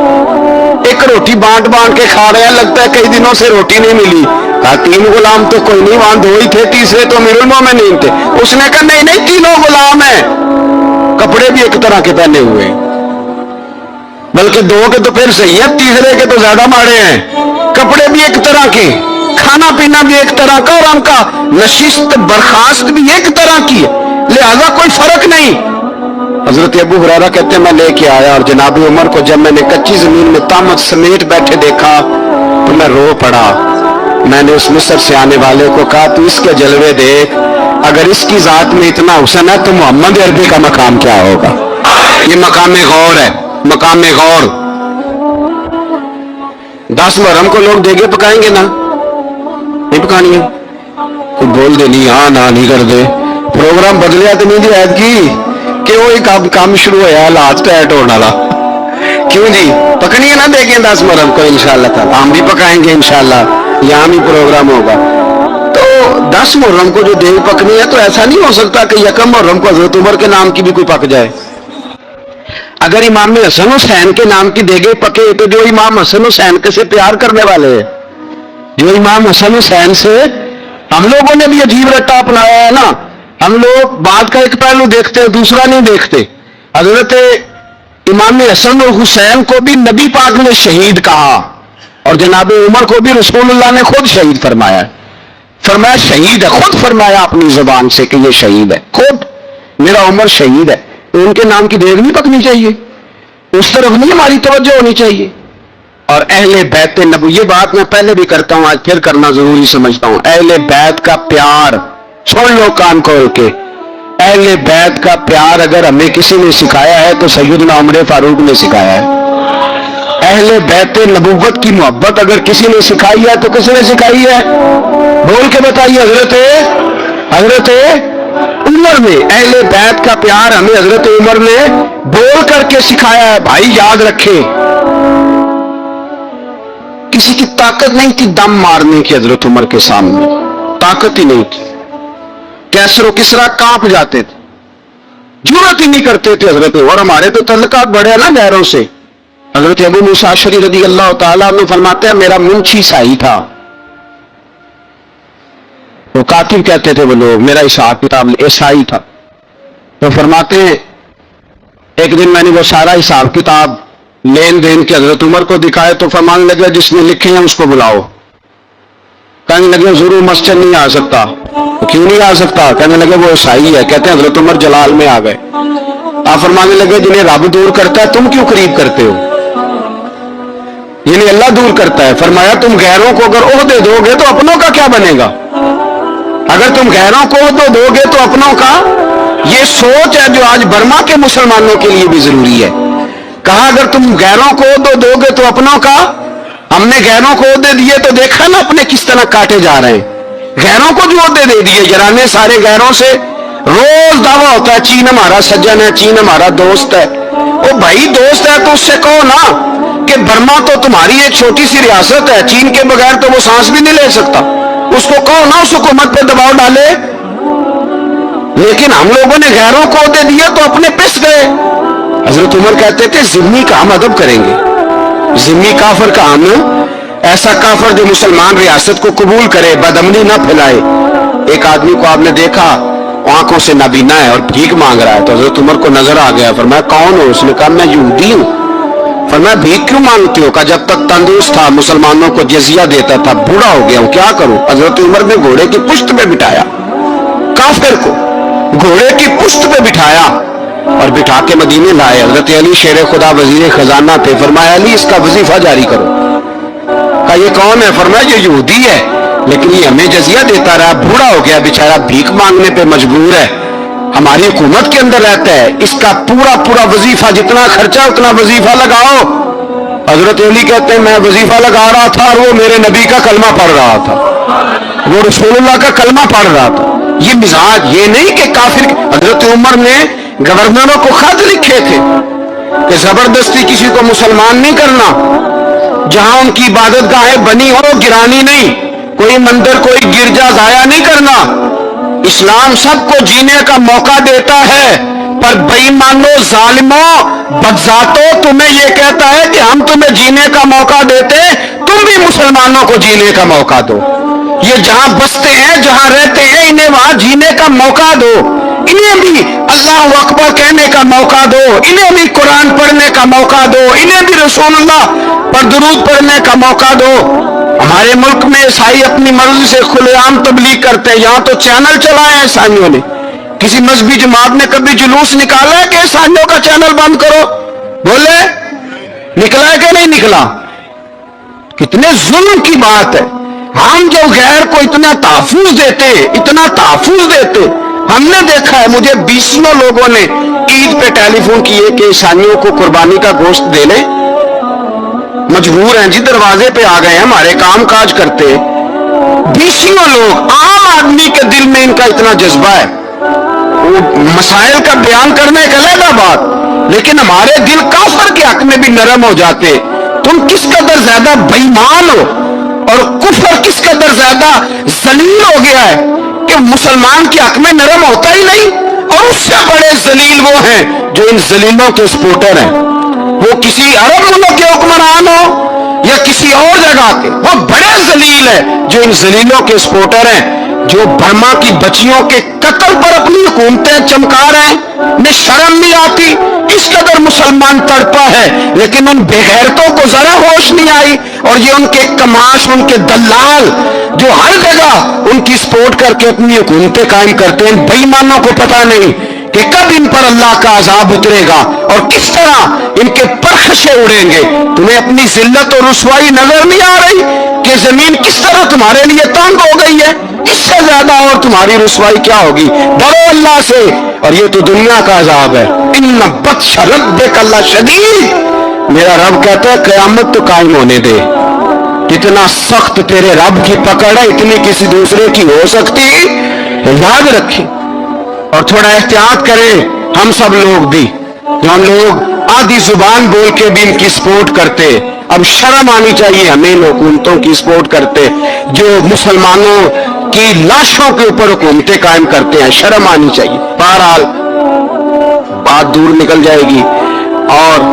ایک روٹی بانٹ بانٹ کے کھا رہے ہیں، لگتا ہے کئی دنوں سے روٹی نہیں ملی۔ کہا 3 غلام تو کوئی نہیں، وہاں 2 ہی تھے، تیسرے تو امیر المومنین تھے۔ اس نے کہا نہیں نہیں، 3 غلام ہیں، کپڑے بھی ایک طرح کے پہنے ہوئے، بلکہ 2 کے تو پھر صحیح ہے، تیسرے کے تو زیادہ ماڑے ہیں، کپڑے بھی ایک طرح کے، کھانا پینا بھی ایک طرح کا، اور ان کا نشست برخاست بھی ایک طرح کی ہے، لہذا کوئی فرق نہیں۔ حضرت ابو ہریرہ کہتے ہیں میں لے کے آیا، اور جناب عمر کو جب میں نے کچی زمین میں تامت سمیٹ بیٹھے دیکھا تو میں رو پڑا۔ میں نے اس مصر سے آنے والے کو کہا تو اس کے جلوے دیکھ، اگر اس کی ذات میں اتنا حسن ہے تو محمد عربی کا مقام کیا ہوگا؟ یہ مقام غور ہے، مقام غور۔ 10 محرم کو لوگ دیگے پکائیں گے نا، نہیں پکانی ہے، کوئی بول دے نہیں، ہاں نہ نہیں کر دے، پروگرام بدلیا تو نہیں دی عید کی کہ وہی کام شروع ہوا حالات ٹائٹ ہونے والا، کیوں جی پکنی ہے نا دیکھیں 10 محرم کو انشاءاللہ تعالی، ہم بھی پکائیں گے انشاءاللہ، یہاں بھی پروگرام ہوگا۔ تو 10 محرم کو جو دیگ پکنی ہے تو ایسا نہیں ہو سکتا کہ 1 محرم کو حضرت عمر کے نام کی بھی کوئی پک جائے۔ اگر امام حسن حسین کے نام کی دیگیں پکے تو جو امام حسن حسین کے سے پیار کرنے والے ہیں، جو امام حسن حسین سے، ہم لوگوں نے بھی عجیب رٹا اپنایا ہے نا، ہم لوگ بات کا ایک پہلو دیکھتے ہیں دوسرا نہیں دیکھتے۔ حضرت امام حسن اور حسین کو بھی نبی پاک نے شہید کہا، اور جناب عمر کو بھی رسول اللہ نے خود شہید فرمایا، فرمایا شہید ہے، خود فرمایا اپنی زبان سے کہ یہ شہید ہے، خود میرا عمر شہید ہے، تو ان کے نام کی دیگ نہیں پکنی چاہیے، اس طرف نہیں ہماری توجہ ہونی چاہیے۔ اور اہل بیت نبوی، یہ بات میں پہلے بھی کرتا ہوں آج پھر کرنا ضروری سمجھتا ہوں، اہل بیت کا پیار، سن لو کان کھول کے، اہل بیت کا پیار اگر ہمیں کسی نے سکھایا ہے تو سیدنا عمر فاروق نے سکھایا ہے۔ اہل بیت نبوت کی محبت اگر کسی نے سکھائی ہے تو کس نے سکھائی ہے؟ بول کے بتائیے، حضرت عمر نے۔ اہل بیت کا پیار ہمیں حضرت عمر نے بول کر کے سکھایا ہے۔ بھائی یاد رکھے، کسی کی طاقت نہیں تھی دم مارنے کی حضرت عمر کے سامنے، طاقت ہی نہیں تھی، کیسر و کسرا کانپ جاتے تھے، جرأت ہی نہیں کرتے تھے حضرت۔ اور ہمارے تو تعلقات بڑھے نا غیروں سے۔ حضرت ابو موسیٰ اشعری رضی اللہ تعالیٰ عنہ فرماتے ہیں میرا منشی سائی تھا، وہ کاتب کہتے تھے وہ لوگ، میرا حساب کتاب عیسائی تھا، تو فرماتے ہیں ایک دن میں نے وہ سارا حساب کتاب لین دین کے حضرت عمر کو دکھائے تو فرمانے لگے جس نے لکھے ہیں اس کو بلاؤ۔ کہنے لگے ضرور مسجد نہیں آ سکتا، کیوں نہیں آ سکتا؟ کہنے لگے وہ عیسائی ہے۔ کہتے ہیں حضرت عمر جلال میں آ گئے، آپ فرمانے لگے جنہیں رب دور کرتا ہے تم کیوں قریب کرتے ہو؟ یعنی اللہ دور کرتا ہے۔ فرمایا تم غیروں کو اگر عہدے دو گے تو اپنوں کا کیا بنے گا؟ اگر تم غیروں کو عہدے دو گے تو اپنوں کا، یہ سوچ ہے جو آج برما کے مسلمانوں کے لیے بھی ضروری ہے۔ کہا اگر تم غیروں کو عہدے دو گے تو اپنوں کا، ہم نے غیروں کو عہدے دیے تو دیکھا نا اپنے کس طرح کاٹے جا رہے ہیں۔ غیروں کو جو عہدے دے دیے، یرانے سارے غیروں سے روز دعویٰ ہوتا ہے چین ہمارا سجن ہے، چین ہمارا دوست ہے۔ او بھائی دوست ہے تو اس سے کہو نا کہ برما تو تمہاری ایک چھوٹی سی ریاست ہے، چین کے بغیر تو وہ سانس بھی نہیں لے سکتا، اس کو کہو نا اس حکومت پہ دباؤ ڈالے۔ لیکن ہم لوگوں نے غیروں کو عہدے دیے تو اپنے پس گئے۔ حضرت عمر کہتے تھے ذمہ کا ہم ادب کریں گے، ذمہ کافر کا ہم، ایسا کافر جو مسلمان ریاست کو قبول کرے، بدامنی نہ پھیلائے۔ ایک آدمی کو آپ نے دیکھا आंखों से नाबीना है और भीख मांग रहा है। तो हजरत उमर को नजर आ गया, फरमाया कौन हो? उसने कहा मैं यहूदी हूं। फरमाया भीख क्यों मांगते हो? कहा जब तक तंदुरुस्त था मुसलमानों को जजिया देता था, बूढ़ा हो गया हूं, क्या करूं? हजरत उमर ने घोड़े की पुश्त पे बिठाया, काफिर को घोड़े की पुश्त पे बिठाया और बिठा के मदीने लाए। हजरत अली शेर खुदा वजीर खजाना थे। फरमाया अली इसका वजीफा जारी करो। कहा ये कौन है? फरमाया ये यहूदी है, लेकिन ये हमें जजिया देता रहा, बूढ़ा हो गया बेचारा, भीख मांगने पे मजबूर है, हमारी हुकूमत के अंदर रहता है, इसका पूरा पूरा वजीफा, जितना खर्चा उतना वजीफा लगाओ। हजरत अली कहते हैं मैं वजीफा लगा रहा था और वो मेरे नबी का कलमा पढ़ रहा था, वो रसूलुल्लाह का कलमा पढ़ रहा था। ये मिजाज, ये नहीं कि काफिर। हजरत उमर ने गवर्नरों को खत लिखे थे कि जबरदस्ती किसी को मुसलमान नहीं करना, जहां उनकी इबादत गाहें बनी हो गिरानी नहीं, कोई मंदिर कोई गिरजा जाया नहीं करना। इस्लाम सबको जीने का मौका देता है, पर बेईमानों जालिमों बदजातों तुम्हें यह कहता है कि हम तुम्हें जीने का मौका देते, तुम भी मुसलमानों को जीने का मौका दो। ये जहां बसते हैं जहां रहते हैं इन्हें वहां जीने का मौका दो, इन्हें भी अल्लाह अकबर कहने का मौका दो, इन्हें भी कुरान पढ़ने का मौका दो, इन्हें भी रसूलुल्लाह पर दुरूद पढ़ने का मौका दो। हमारे मुल्क में ईसाई अपनी मर्जी से खुलेआम तबलीग करते हैं। यहां तो चैनल चलाए हैं ईसाइयों ने, किसी मजहबी जमात ने कभी जुलूस निकाला है कि ईसाइयों का चैनल बंद करो? बोले निकला है कि नहीं निकला? कितने जुल्म की बात है। हम जो गैर को इतना तहफुज देते, इतना तहफुज देते, हमने देखा है, मुझे 20 लोगों ने ईद पे टेलीफोन किए कि ईसाइयों को कुर्बानी का गोश्त दे लें, मजबूर हैं जी, दरवाजे पे आ गए हैं, हमारे काम काज करते। 20 लोग, आम आदमी के दिल में इनका इतना जज्बा है, वो मसाइल का बयान करने का अलग बात, लेकिन हमारे दिल काफिर के हक में भी नरम हो जाते। तुम किस कदर ज्यादा बेईमान हो और कुफर किस कदर ज्यादा जलील हो गया है कि मुसलमान के हक में नरम होता ही नहीं। और उससे बड़े जलील वो हैं जो इन जलीलों के सपोर्टर हैं, वो किसी अरब मुल्क के हुक्मरान हो या किसी और जगह के, वो बड़े जलील है जो इन जलीलों के सपोर्टर हैं, जो बर्मा की बच्चियों के कत्ल पर अपनी हुकूमतें चमका रहे हैं। उन्हें शर्म नहीं आती, इस कदर मुसलमान तड़पा है, लेकिन उन बेगैरतों को जरा होश नहीं आई। और ये उनके कमाश, उनके दलाल जो हर जगह उनकी सपोर्ट करके अपनी हुकूमतें कायम करते हैं, बेईमानों को पता नहीं कि कब इन पर अल्लाह का अजाब उतरेगा और किस तरह इनके परखशे उड़ेंगे। तुम्हें अपनी जिल्लत और रुसवाई नजर नहीं आ रही कि जमीन किस तरह तुम्हारे लिए तंग हो गई है? इससे ज्यादा और तुम्हारी रुसवाई क्या होगी? डरो अल्लाह से, और ये तो दुनिया का अजाब है। इन्ना बत्श रब्बिक अल्लाह शदीद, मेरा रब कहता है क़यामत तो कायम होने दे। कितना सख्त तेरे रब की पकड़ है, इतनी किसी दूसरे की हो सकती? याद रखें और थोड़ा एहतियात करें हम सब लोग भी, जो हम लोग आधी जुबान बोल के भी इनकी सपोर्ट करते। अब शर्म आनी चाहिए हमें इन हुकूमतों की सपोर्ट करते जो मुसलमानों की लाशों के ऊपर हुकूमतें कायम करते हैं, शर्म आनी चाहिए। बहरहाल बात दूर निकल जाएगी और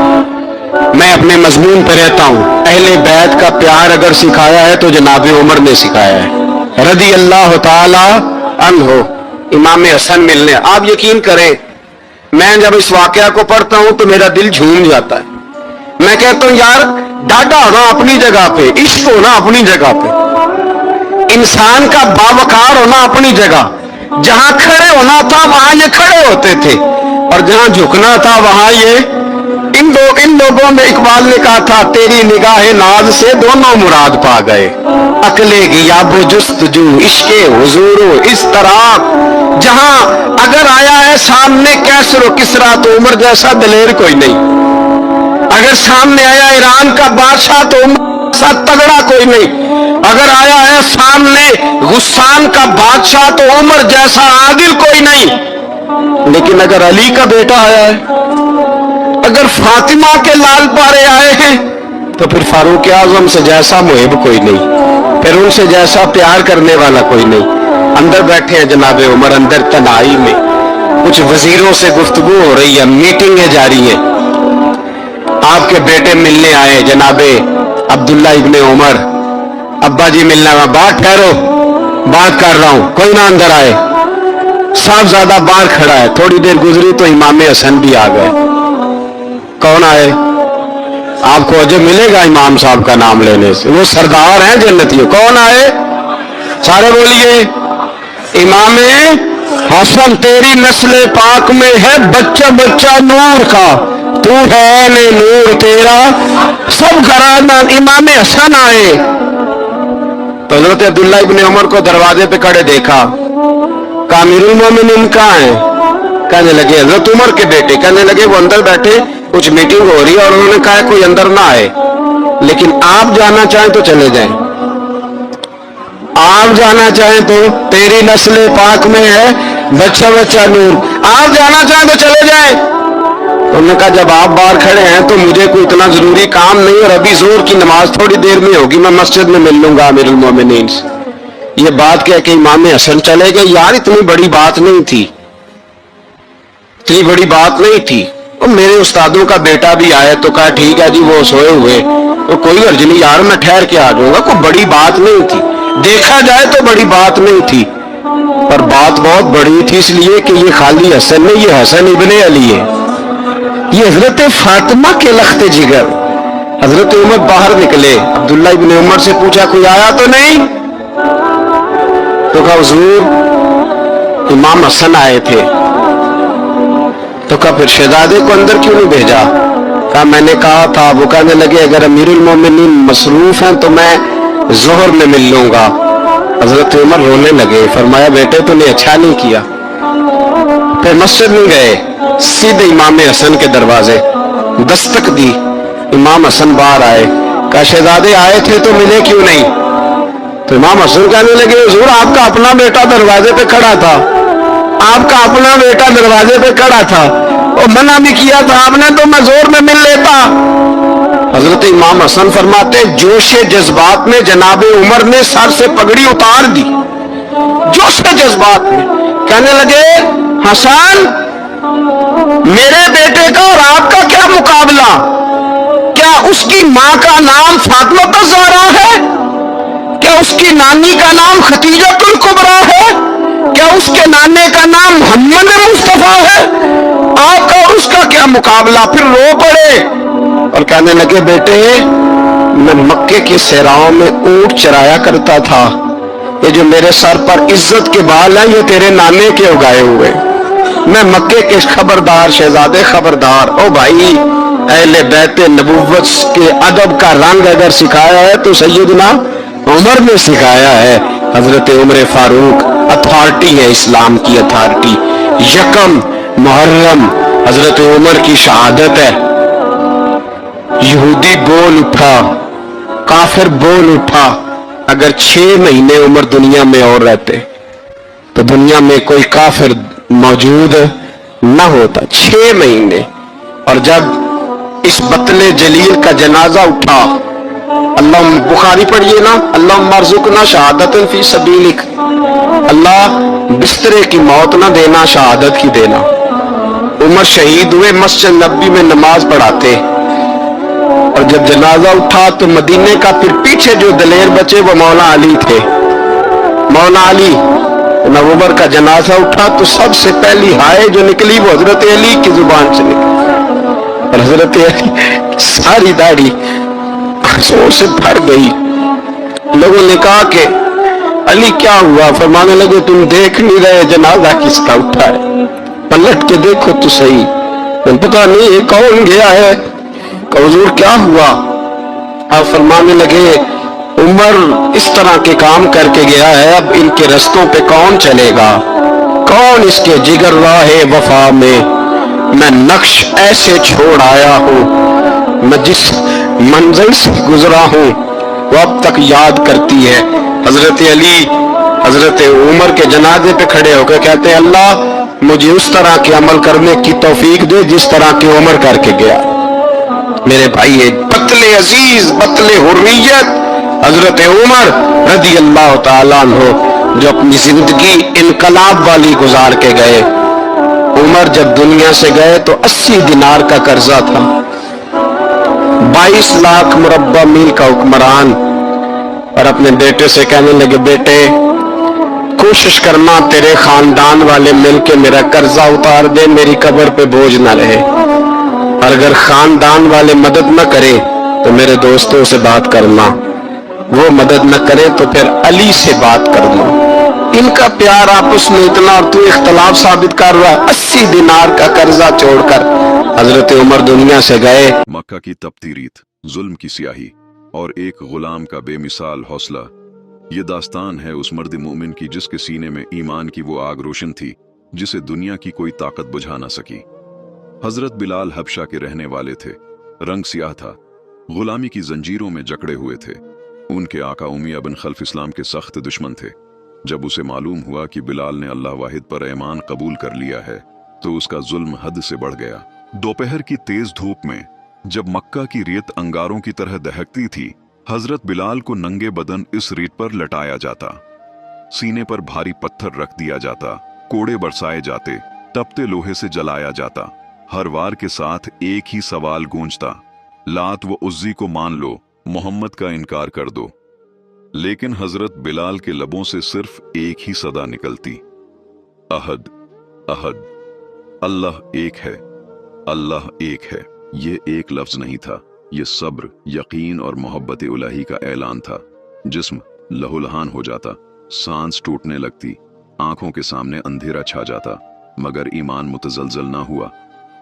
मैं अपने मजमून पे रहता हूं। अहले बैत का प्यार अगर सिखाया है तो जनाब उमर ने सिखाया है, रदी अल्लाह ताला अन्हो, इमाम हसन मिलने। आप यकीन करें, मैं जब इस वाकया को पढ़ता हूं तो मेरा दिल झूम जाता है। मैं कहता हूं यार, डाटा होना अपनी जगह पे, इश्क होना अपनी जगह पे, इंसान का बावकार होना अपनी जगह, जहां खड़े होना था वहां ये खड़े होते थे और जहां झुकना था वहां ये। इन लोगों में इकबाल ने कहा था, तेरी निगाहे नाज से दोनों मुराद पा गए, अकले की याबो जुस्तजू इश्के हुजूरो इस तरह। जहां अगर आया है सामने कैसरो किसरा तो उमर जैसा दलेर कोई नहीं, अगर सामने आया ईरान का बादशाह तो उमर जैसा तगड़ा कोई नहीं, अगर आया है सामने गुस्सान का बादशाह तो उमर जैसा आदिल कोई नहीं। लेकिन अगर अली का बेटा आया है, अगर फातिमा के लाल पारे आए हैं, तो फिर फारूक आजम से जैसा मुहिब कोई नहीं, फिर उनसे जैसा प्यार करने वाला कोई नहीं। अंदर बैठे हैं जनाब उमर, अंदर तनाई में कुछ वजीरों से गुफ्तगू हो रही है, मीटिंगें जारी हैं। आपके बेटे मिलने आए जनाबे अब्दुल्ला इब्ने उमर, अब्बा जी मिलना, बात ठहरो, बात कर रहा हूं, कोई ना अंदर आए। साहबजादा बाहर खड़ा है। थोड़ी देर गुजरी तो इमाम हसन भी आ गए। कौन आए? आपको अजब मिलेगा इमाम साहब का नाम लेने से, वो सरदार हैं जन्नतियों। कौन आए? सारे बोलिए। इमाम हसन, तेरी नस्ल पाक में है बच्चा बच्चा नूर का, तू है ने नूर तेरा सब घराना। इमाम हसन आए तो हजरत अब्दुल्ला इब्ने उमर को दरवाजे पे खड़े देखा। कहा अमीरुल मोमिनीन कहाँ है? कहने लगे हजरत उमर के बेटे। कहने लगे वो अंदर बैठे, कुछ मीटिंग हो रही है और उन्होंने कहा कोई अंदर ना आए, लेकिन आप जाना चाहें तो चले जाएं। आप जाना चाहें तो, तेरी नस्ल पाक में है बच्चा बच्चा नूर, आप जाना चाहें तो चले जाएं। उन्होंने कहा जब आप बाहर खड़े हैं तो मुझे कोई इतना जरूरी काम नहीं, और अभी जोर की नमाज थोड़ी देर में होगी, मैं मस्जिद में मिल लूंगा अमीरुल मोमिनीन से। ये बात कह के इमाम हसन चले गए। यार इतनी बड़ी बात नहीं थी, इतनी बड़ी बात नहीं थी। और मेरे उस्तादों का बेटा भी आया तो कहा ठीक है जी, वो सोए हुए तो कोई अर्ज नहीं यार, मैं ठहर के आ जाऊंगा, कोई बड़ी बात नहीं थी। देखा जाए तो बड़ी बात नहीं थी, पर बात बहुत बड़ी थी, इसलिए कि ये खाली हसन नहीं, ये हसन इब्ने अली है, ये हजरत फातिमा के लख्ते जिगर। हजरत उमर बाहर निकले, अब्दुल्ला इब्ने उमर से पूछा कोई आया तो नहीं? तो कहा हुजूर इमाम हसन आए थे। तो कहा फिर शहजादे को अंदर क्यों नहीं भेजा? कहा मैंने कहा था। वो कहने लगे अगर अमीरुल मोमिनीन मसरूफ हैं तो मैं जोहर में मिल लूंगा। हजरत उमर रोने लगे, फरमाया बेटे तूने अच्छा नहीं किया। फिर मस्जिद में गए, सीधे इमाम हसन के दरवाजे दस्तक दी। इमाम हसन बाहर आए, कहा शहजादे आए थे तो मिले क्यों नहीं? तो इमाम हसन कहने लगे हुजूर आपका अपना बेटा दरवाजे पे खड़ा था, आपका अपना बेटा दरवाजे पे खड़ा था और मना भी किया था आपने, तो मैं जोर में मिल लेता। हजरत इमाम हसन फरमाते जोशे जज्बात में जनाबे उमर ने सर से पगड़ी उतार दी, जोशे जज्बात में। कहने लगे हसन मेरे बेटे का और आपका क्या मुकाबला? क्या उसकी मां का नाम फातिमा ज़हरा है? क्या उसकी नानी का नाम खतीजतुल कुबरा है? क्या उसके नाने का नाम मोहम्मद मुस्तफा है? आपका और उसका क्या मुकाबला? फिर रो पड़े और कहने लगे बेटे मैं मक्के के सहराओं में ऊंट चराया करता था, ये जो मेरे सर पर इज्जत के बाल हैं ये तेरे नाने के उगाए हुए। मैं मक्के के खबरदार शहजादे खबरदार। ओ भाई अहले बैते नबुव्वत के अदब का रंग अगर सिखाया है तो सैयदना उमर ने सिखाया है। हजरत उमर फारूक अथॉरिटी है, इस्लाम की अथॉरिटी। यकम मुहर्रम हजरत उमर की शहादत है। यहूदी बोल उठा, काफिर बोल उठा। अगर 6 महीने उमर दुनिया में और रहते तो दुनिया में कोई काफिर मौजूद न होता। 6 महीने। और जब इस बतले जलील का जनाजा उठा, अल्लाह बुखारी पढ़िए ना, अल्लाह मरजुकना शहादतन फी सबीलिक, अल्लाह बिस्तरे की मौत ना देना, शहादत की देना। उमर शहीद हुए, मस्जिद नबी में नमाज पढ़ाते। और जब जनाजा उठा तो मदीने का फिर पीछे जो दलेर बचे वो मौला अली थे। मौला अली जब उमर का जनाजा उठा तो सबसे पहली हाय जो निकली वो हजरत अली की जुबान से निकली। और हजरत अली सारी दाढ़ी आंसुओं से भर गई। लोगों ने कहा कि अली क्या हुआ? फरमाने लगे तुम देख नहीं रहे जनाजा किसका उठा है? पलट के देखो तो सही। पता नहीं ये कौन गया है? हुजूर क्या हुआ? आप फरमाने लगे उमर इस तरह के काम करके गया है, अब इनके रस्तों पे कौन चलेगा? कौन इसके जिगर राहे वफा में मैं नक्श ऐसे छोड़ आया हूँ, मैं जिस मंजिल से गुजरा हूँ वो अब तक याद करती है। हजरत अली हजरत उमर के जनाजे पे खड़े होकर कहते हैं अल्लाह मुझे उस तरह के अमल करने की तौफीक दे जिस तरह की उमर करके गया। मेरे भाई एक बतले अजीज बतले हुर्रियत हजरत उमर रदी अल्लाह ताला अन्हु जो अपनी जिंदगी इनकलाब वाली गुजार के गए। उमर जब दुनिया से गए तो 80 दिनार का कर्जा था। 22 लाख मुरब्बा मील का हुक्मरान। और अपने बेटे से कहने लगे बेटे कोशिश करना तेरे खानदान वाले मिलके मेरा कर्जा उतार दे, मेरी कब्र पे बोझ ना रहे। और अगर खानदान वाले मदद न करे तो मेरे दोस्तों से बात करना, वो मदद न करे तो फिर अली से बात करना। इनका प्यार आपस में इतना, और तू इख्तलाफ साबित कर रहा है। 80 दिनार का कर्जा छोड़कर हजरत उमर दुनिया से गए। मक्का की तपती रीत, जुल्म की स्याही और एक गुलाम का बेमिसाल हौसला। ये दास्तान है उस मर्द मोमिन की जिसके सीने में ईमान की वो आग रोशन थी जिसे दुनिया की कोई ताकत बुझा ना सकी। हजरत बिलाल हबशा के रहने वाले थे। रंग सियाह था, गुलामी की जंजीरों में जकड़े हुए थे। उनके आका उमिया बिन खल्फ इस्लाम के सख्त दुश्मन थे। जब उसे मालूम हुआ कि बिलाल ने अल्लाह वाहिद पर ईमान कबूल कर लिया है तो उसका जुल्म हद से बढ़ गया। दोपहर की तेज धूप में जब मक्का की रेत अंगारों की तरह दहकती थी, हजरत बिलाल को नंगे बदन इस रेत पर लटाया जाता, सीने पर भारी पत्थर रख दिया जाता, कोड़े बरसाए जाते, तपते लोहे से जलाया जाता। हर वार के साथ एक ही सवाल गूंजता, लात व उज्जी को मान लो, मोहम्मद का इनकार कर दो। लेकिन हजरत बिलाल के लबों से सिर्फ एक ही सदा निकलती, अहद अहद, अल्लाह एक है, अल्लाह एक है। ये एक लफ्ज नहीं था, ये सब्र, यकीन और मोहब्बत इलाही का ऐलान था। जिस्म लहूलुहान हो जाता, सांस टूटने लगती, आंखों के सामने अंधेरा छा जाता, मगर ईमान मुतजलजल ना हुआ।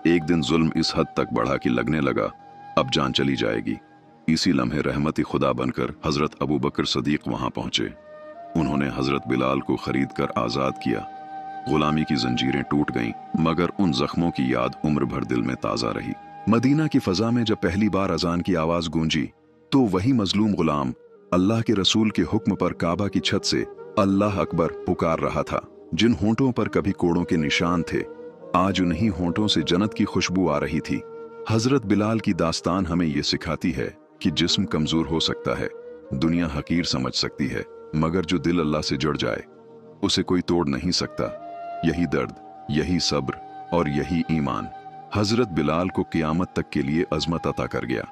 एक दिन जुल्म इस हद तक बढ़ा कि लगने लगा अब जान चली जाएगी। इसी लम्हे रहमती खुदा बनकर हजरत अबू बकर सदीक वहां पहुंचे। उन्होंने हजरत बिलाल को खरीद कर आजाद किया। गुलामी की जंजीरें टूट गईं, मगर उन जख्मों की याद उम्र भर दिल में ताजा रही। मदीना की फजा में जब पहली बार अजान की आवाज गूंजी तो वही मजलूम गुलाम अल्लाह के रसूल के हुक्म पर काबा की छत से अल्लाह अकबर पुकार रहा था। जिन होंठों पर कभी कोड़ों के निशान थे, आज उन्हीं होंठों से जन्नत की खुशबू आ रही थी। हजरत बिलाल की दास्तान हमें ये सिखाती है कि जिस्म कमजोर हो सकता है, दुनिया हकीर समझ सकती है, मगर जो दिल अल्लाह से जुड़ जाए उसे कोई तोड़ नहीं सकता। यही दर्द, यही सब्र और यही ईमान हजरत बिलाल को क़यामत तक के लिए अज़मत अता कर गया।